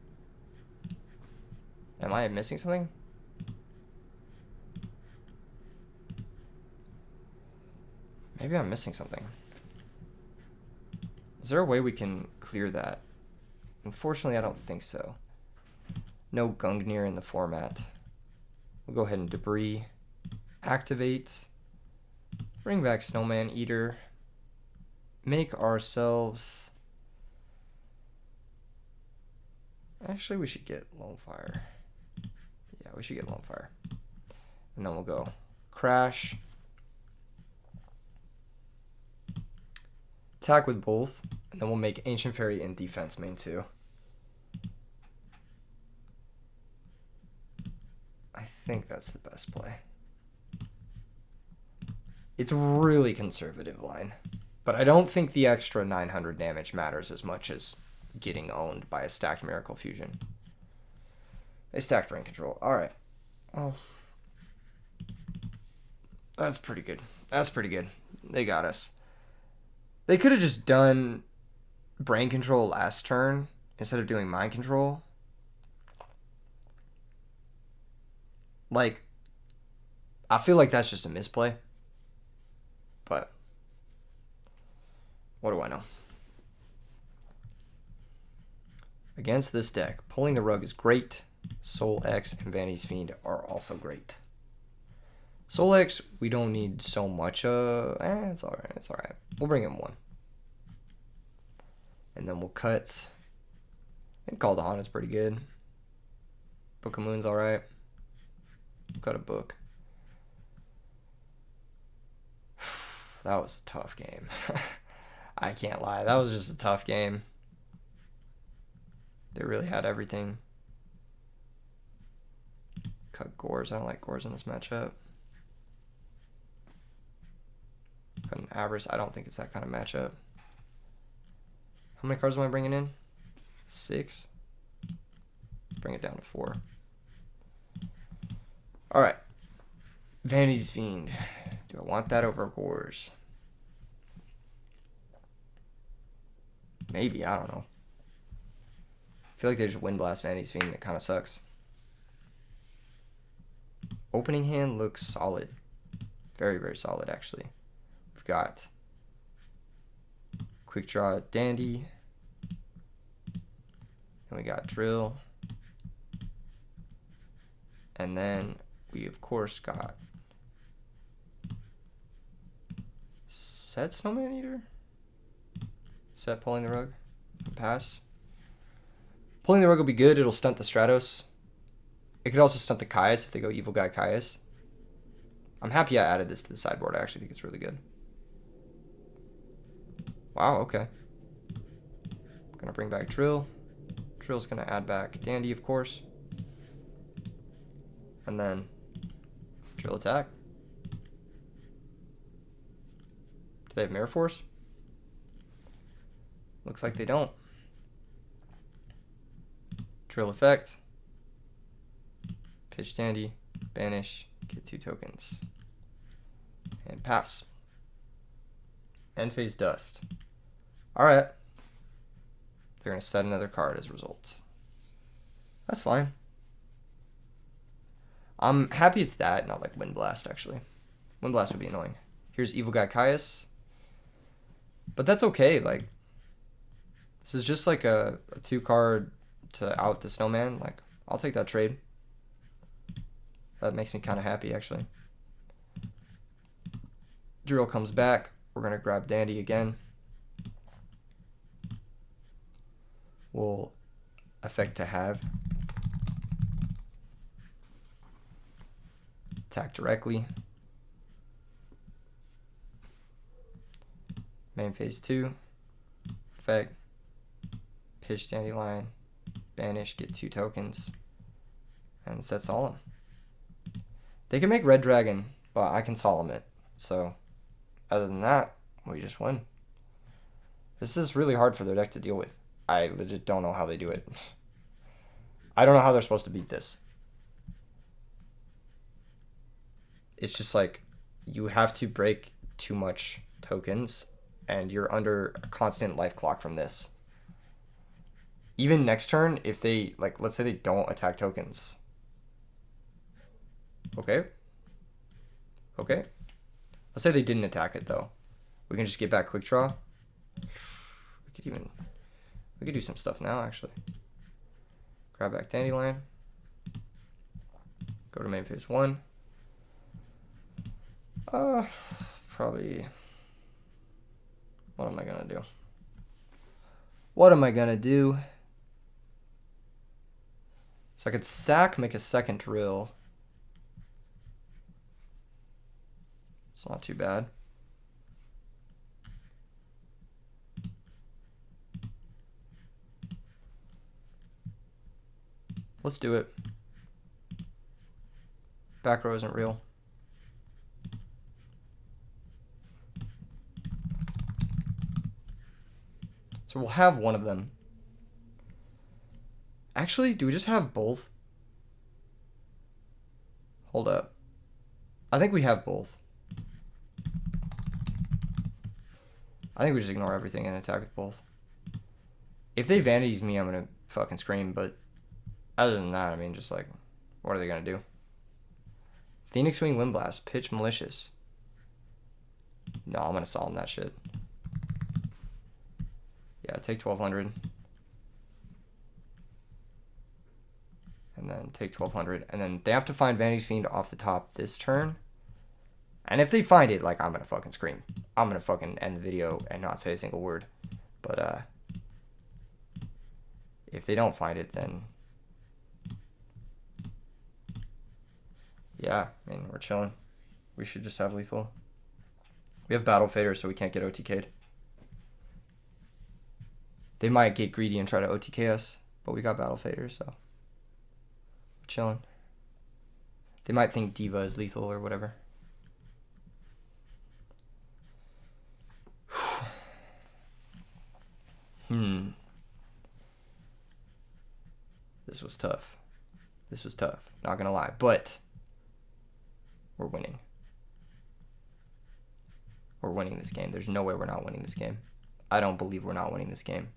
Am I missing something? Maybe I'm missing something. Is there a way we can clear that? Unfortunately, I don't think so. No Gungnir in the format. We'll go ahead and debris. Activate. Bring back Snowman Eater. Make ourselves... Actually, we should get Lone Fire. Yeah, we should get Lone Fire. And then we'll go Crash. Attack with both. And then we'll make Ancient Fairy in defense main too. I think that's the best play. It's a really conservative line. But I don't think the extra 900 damage matters as much as getting owned by a stacked Miracle Fusion. They stacked Brain Control. Alright. Well, that's pretty good. That's pretty good. They got us. They could have just done Brain Control last turn instead of doing Mind Control. Like, I feel like that's just a misplay. But what do I know? Against this deck, pulling the rug is great. Soul X and Vanity's Fiend are also great. Soul X, we don't need so much. It's alright. It's alright. We'll bring in one. And then we'll cut. I think Call to Haunt is pretty good. Book of Moon's alright. Cut a book. That was a tough game. I can't lie. That was just a tough game. They really had everything. Cut Gores. I don't like Gores in this matchup. Cut an Avarice. I don't think it's that kind of matchup. How many cards am I bringing in? 6. Bring it down to 4. All right. Vanity's Fiend. Do I want that over Gores? Maybe. I don't know. I feel like they just Wind Blast Vanity's Fiend. It kind of sucks. Opening hand looks solid. Very, very solid, actually. We've got Quick Draw Dandy. Then we got Drill. And then we, of course, got Set Snowman Eater. Set Pulling the Rug. Pass. Pulling the Rug will be good. It'll stunt the Stratos. It could also stunt the Caius if they go Evil Guy Caius. I'm happy I added this to the sideboard. I actually think it's really good. Wow, okay. Gonna bring back Drill. Drill's gonna add back Dandy, of course. And then Drill attack. Do they have Mirror Force? Looks like they don't. Drill effect. Pitch Dandy. Banish. Get 2 tokens. And pass. End phase Dust. Alright. They're going to set another card as a result. That's fine. I'm happy it's that, not like Wind Blast, actually. Wind Blast would be annoying. Here's Evil Guy Caius. But that's okay, like, this is just like a 2-card to out the Snowman. Like, I'll take that trade. That makes me kind of happy, actually. Drill comes back. We're going to grab Dandy again. We'll effect to have. Attack directly. Main phase 2. Effect. Pitch Dandelion. Banish. Get 2 tokens. And set Solemn. They can make Red Dragon, but I can Solemn it. So, other than that, we just win. This is really hard for their deck to deal with. I legit don't know how they do it. I don't know how they're supposed to beat this. It's just like, you have to break too much tokens, and you're under a constant life clock from this. Even next turn, if they, like, let's say they don't attack tokens. Okay. Okay. Let's say they didn't attack it, though. We can just get back Quick Draw. We could do some stuff now, actually. Grab back Dandelion. Go to main phase 1. Probably. What am I gonna do? What am I gonna do? So I could sack, make a second Drill. It's not too bad. Let's do it. Back row isn't real. So we'll have one of them. Actually, do we just have both? Hold up. I think we have both. I think we just ignore everything and attack with both. If they vanities me, I'm gonna fucking scream, but other than that, I mean, just like, what are they gonna do? Phoenix Wing Wind Blast, pitch Malicious. No, I'm gonna Solemn that shit. Yeah, take 1200. And then take 1200. And then they have to find Vanity's Fiend off the top this turn. And if they find it, like, I'm gonna fucking scream. I'm gonna fucking end the video and not say a single word. But, if they don't find it, then yeah, I mean, we're chilling. We should just have lethal. We have Battle Fader, so we can't get OTK'd. They might get greedy and try to OTK us, but we got Battle Fader, so we're chilling. They might think Diva is lethal or whatever. This was tough. This was tough. Not gonna lie. But we're winning. We're winning this game. There's no way we're not winning this game. I don't believe we're not winning this game.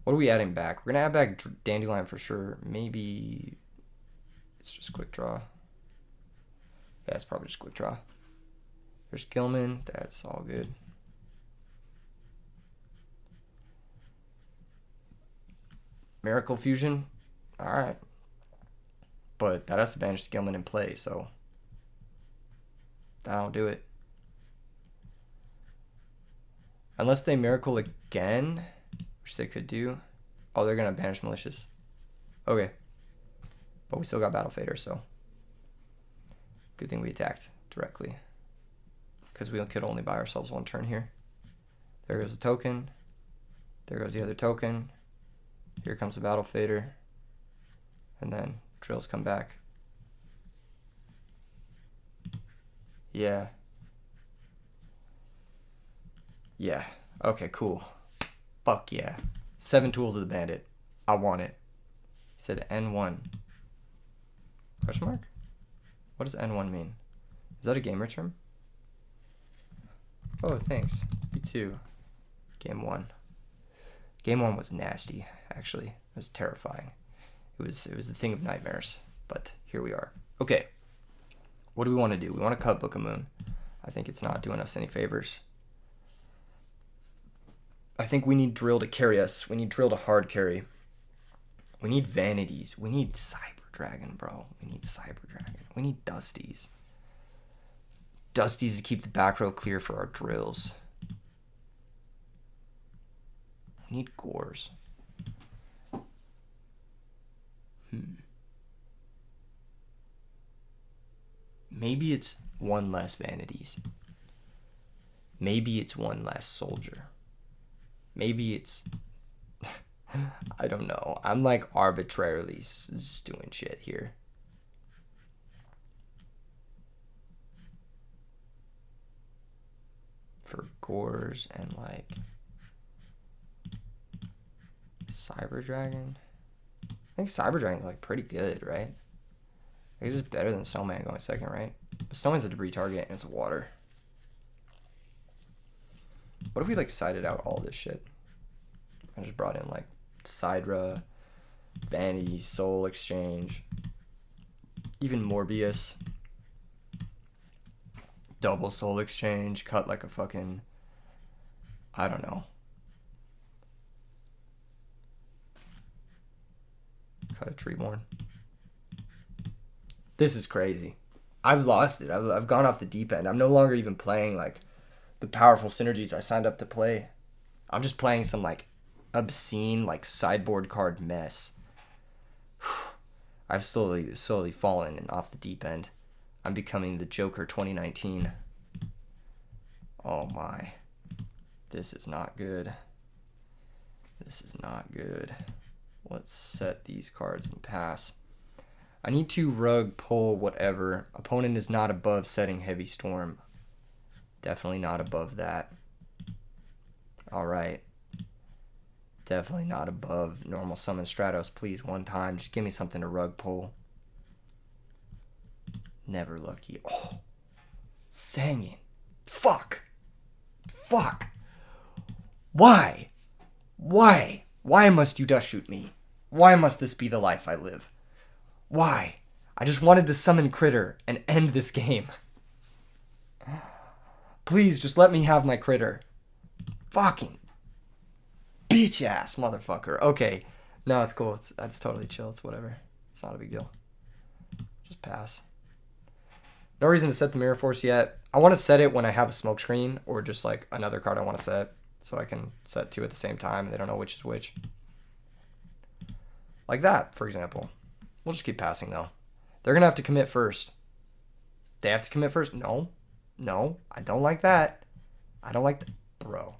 What are we adding back? We're gonna add back Dandelion for sure. Maybe it's just quick draw. Yeah, it's probably just quick draw. There's Gilman. That's all good. Miracle Fusion. Alright. But that has to banish Gilman in play, so that'll do it. Unless they Miracle again, which they could do. Oh, they're going to banish Malicious. Okay. But we still got Battle Fader, so good thing we attacked directly. Because we could only buy ourselves one turn here. There goes the token. There goes the other token. Here comes the Battle Fader. And then drills come back. Yeah. Yeah. Okay, cool. Fuck yeah. 7 Tools of the Bandit. I want it. He said N1. Question mark? What does N1 mean? Is that a gamer term? Oh, thanks. You too. Game 1. Game 1 was nasty, actually. It was terrifying. It was the thing of nightmares. But here we are. Okay. What do we want to do? We want to cut Book of Moon. I think it's not doing us any favors. I think we need Drill to carry us. We need Drill to hard carry. We need Vanities. We need Cyber Dragon, bro. We need Cyber Dragon. We need Dusties. Dusties to keep the back row clear for our drills. We need Gores. Maybe it's one less Vanities. Maybe it's one less Soldier. Maybe it's... I don't know. I'm like arbitrarily just doing shit here. For Gores and like... Cyber Dragon? I think Cyber Dragon's like pretty good, right? I think it's just better than Snowman going second, right? But Snowman's a debris target and it's water. What if we like sided out all this shit? I just brought in like Sidra, Vanity, Soul Exchange, even Morbius, double Soul Exchange, cut like a fucking, I don't know. Cut a Treeborn. This is crazy. I've lost it. I've gone off the deep end. I'm no longer even playing like the powerful synergies I signed up to play. I'm just playing some like obscene like sideboard card mess. I've slowly fallen and off the deep end. I'm becoming the Joker 2019. Oh my. This is not good. This is not good. Let's set these cards and pass. I need to rug, pull, whatever. Opponent is not above setting Heavy Storm. Definitely not above that. Alright. Definitely not above normal summon Stratos. Please, one time. Just give me something to rug pull. Never lucky. Oh. Sangin. Fuck. Fuck. Why? Why? Why must you dust shoot me? Why must this be the life I live? Why? I just wanted to summon Critter and end this game. Please, just let me have my Critter. Fucking bitch ass motherfucker. Okay. No, it's cool. That's totally chill. It's whatever. It's not a big deal. Just pass. No reason to set the Mirror Force yet. I want to set it when I have a smoke screen or just like another card I want to set. So I can set 2 at the same time and they don't know which is which. Like that, for example. We'll just keep passing though. They're going to have to commit first. They have to commit first? No. No. I don't like that. I don't like that. Bro.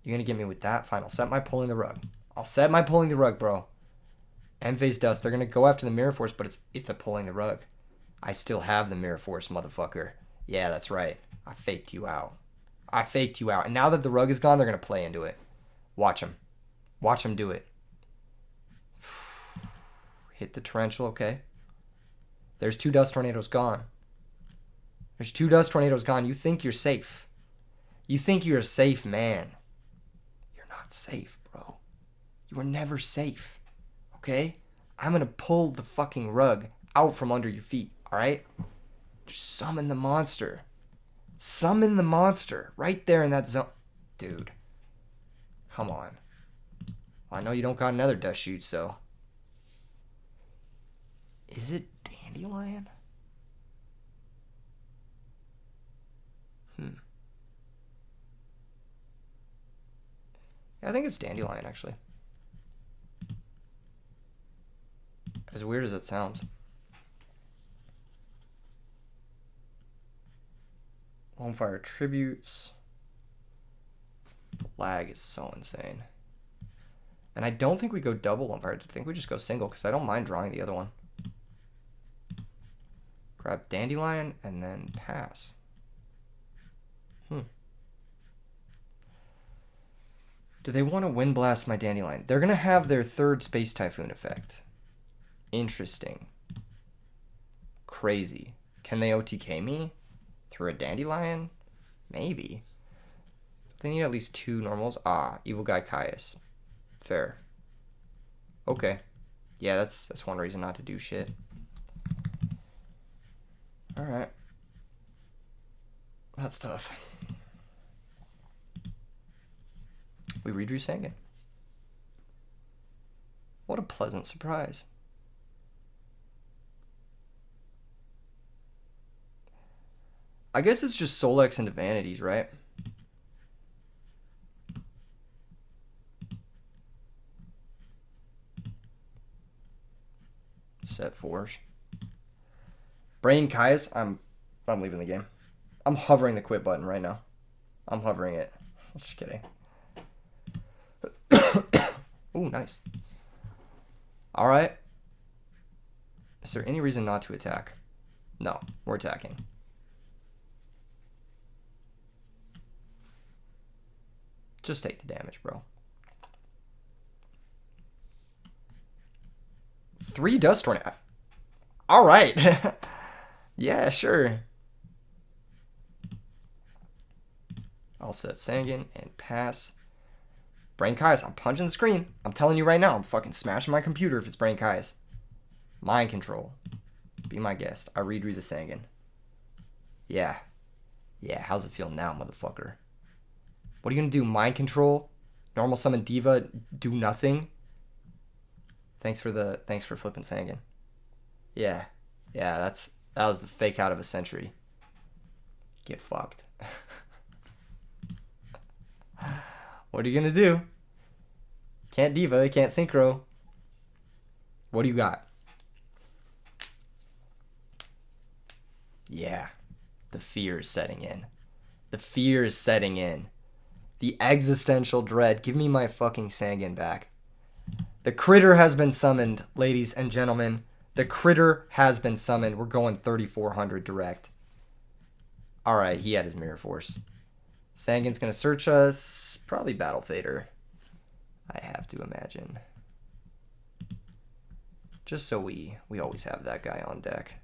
You're going to get me with that? Fine. I'll set my pulling the rug. I'll set my pulling the rug, bro. End phase dust. They're going to go after the Mirror Force, but it's a pulling the rug. I still have the Mirror Force, motherfucker. Yeah, that's right. I faked you out. I faked you out. And now that the rug is gone, they're going to play into it. Watch them. Watch them do it. Hit the torrential, okay. There's 2 dust tornadoes gone. There's 2 dust tornadoes gone. You think you're safe. You think you're a safe man. You're not safe, bro. You are never safe. Okay? I'm going to pull the fucking rug out from under your feet, alright? Just summon the monster. Summon the monster right there in that zone. Dude. Come on. I know you don't got another dust shoot, so. Is it Dandelion? Yeah, I think it's Dandelion, actually. As weird as it sounds. Homefire tributes. The lag is so insane. And I don't think we go double Homefire. I think we just go single because I don't mind drawing the other one. Grab Dandelion and then pass. Do they want to Wind Blast my Dandelion? They're going to have their 3rd Space Typhoon effect. Interesting. Crazy. Can they OTK me through a Dandelion? Maybe. They need at least 2 normals. Ah, Evil Guy Caius. Fair. Okay. Yeah, that's one reason not to do shit. Alright. That's tough. We redrew Sangan. What a pleasant surprise. I guess it's just Solex into Vanities, right? Set 4s. Brain Caius, I'm leaving the game. I'm hovering the quit button right now. I'm hovering it. Just kidding. Ooh, nice. Alright. Is there any reason not to attack? No, we're attacking. Just take the damage, bro. 3 dust tornado. Alright. Yeah, sure. I'll set Sangan and pass. Brain Caius, I'm punching the screen. I'm telling you right now, I'm fucking smashing my computer if it's Brain Caius. Mind control. Be my guest. I redrew the Sangan. Yeah. Yeah, how's it feel now, motherfucker? What are you gonna do? Mind control? Normal summon Diva? Do nothing? Thanks for flipping Sangan. Yeah. Yeah, that was the fake out of a century. Get fucked. What are you gonna do? Can't Diva, can't Synchro. What do you got? Yeah. The fear is setting in. The fear is setting in. The existential dread. Give me my fucking Sangan back. The critter has been summoned, ladies and gentlemen. The critter has been summoned. We're going 3,400 direct. Alright, he had his Mirror Force. Sangan's going to search us. Probably Battle Fader. I have to imagine. Just so we always have that guy on deck.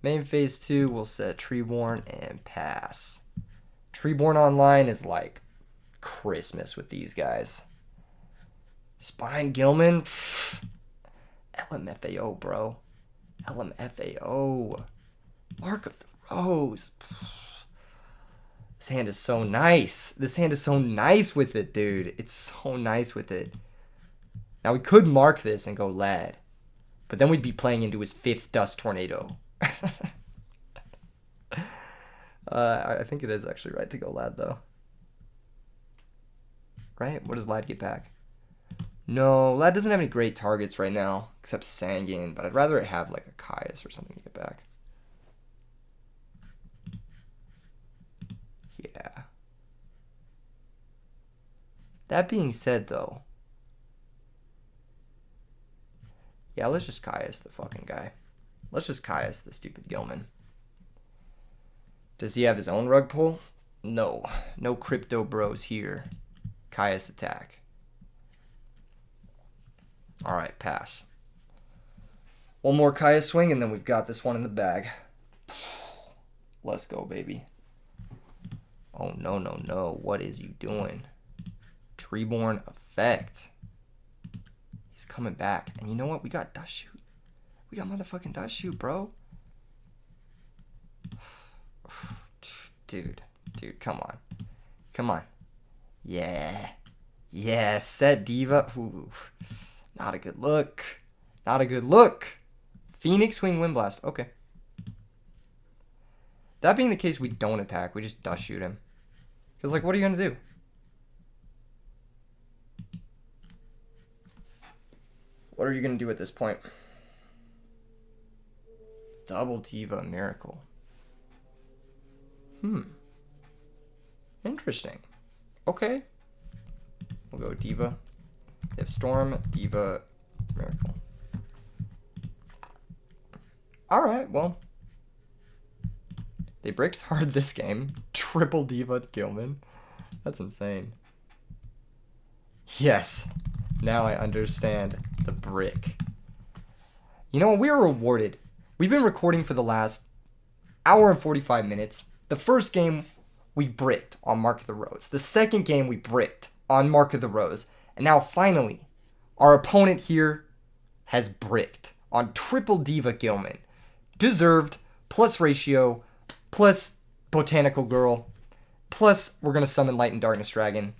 Main phase 2, we'll set Treeborn and pass. Treeborn online is like Christmas with these guys. Spine Gilman. LMFAO, bro. LMFAO. Mark of the Rose. This hand is so nice. This hand is so nice with it, dude. It's so nice with it. Now, we could mark this and go Lad. But then we'd be playing into his 5th Dust Tornado. I think it is actually right to go Lad, though. Right? What does Lad get back? No, Lad doesn't have any great targets right now, except Sangan, but I'd rather it have like a Caius or something to get back. Yeah. That being said, though, yeah, let's just Caius the fucking guy. Let's just Caius the stupid Gilman. Does he have his own rug pull? No. No crypto bros here. Caius attack. Alright, pass. One more Caius swing, and then we've got this one in the bag. Let's go, baby. Oh, no, no, no. What is you doing? Treeborn effect. He's coming back. And you know what? We got dust shoot. We got motherfucking dust shoot, bro. Dude, come on. Come on. Yeah. Yeah, set diva. Ooh. Not a good look. Not a good look. Phoenix Wing Wind Blast. Okay. That being the case, we don't attack. We just dust shoot him. Because, like, what are you going to do? What are you going to do at this point? Double Diva Miracle. Interesting. Okay. We'll go Diva. They have Storm, Diva, Miracle. Alright, well. They bricked hard this game. Triple Diva Gilman. That's insane. Yes. Now I understand the brick. You know what? We are rewarded. We've been recording for the last hour and 45 minutes. The first game, we bricked on Mark of the Rose. The second game, we bricked on Mark of the Rose. And now, finally, our opponent here has bricked on Triple Diva Gilman. Deserved, plus ratio, plus Botanical Girl, plus we're going to summon Light and Darkness Dragon.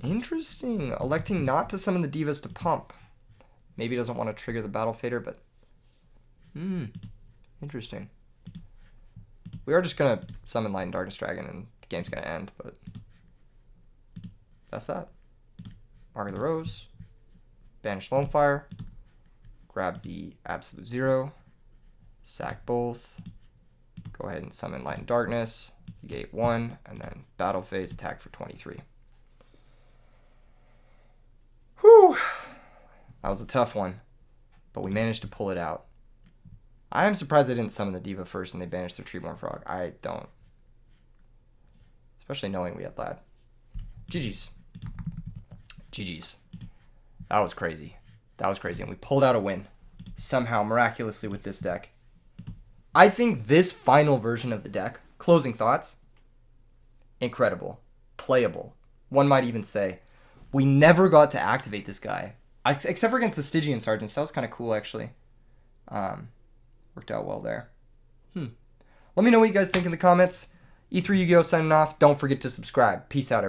Interesting. Electing not to summon the divas to pump. Maybe doesn't want to trigger the Battle Fader, but... Interesting. We are just going to summon Light and Darkness Dragon, and the game's going to end, but... That's that. Mark of the Rose. Banish Lone Fire. Grab the Absolute Zero. Sack both. Go ahead and summon Light and Darkness. Negate 1, and then Battle Phase attack for 23. Whew! That was a tough one, but we managed to pull it out. I am surprised they didn't summon the Diva first and they banished their Treeborn Frog. I don't. Especially knowing we had Lad. GG's. GG's. That was crazy. That was crazy. And we pulled out a win. Somehow, miraculously, with this deck. I think this final version of the deck, closing thoughts, incredible. Playable. One might even say. We never got to activate this guy. Except for against the Stygian Sergeants. That was kind of cool, actually. Worked out well there. Let me know what you guys think in the comments. E3 Yu-Gi-Oh! Signing off. Don't forget to subscribe. Peace out, everybody.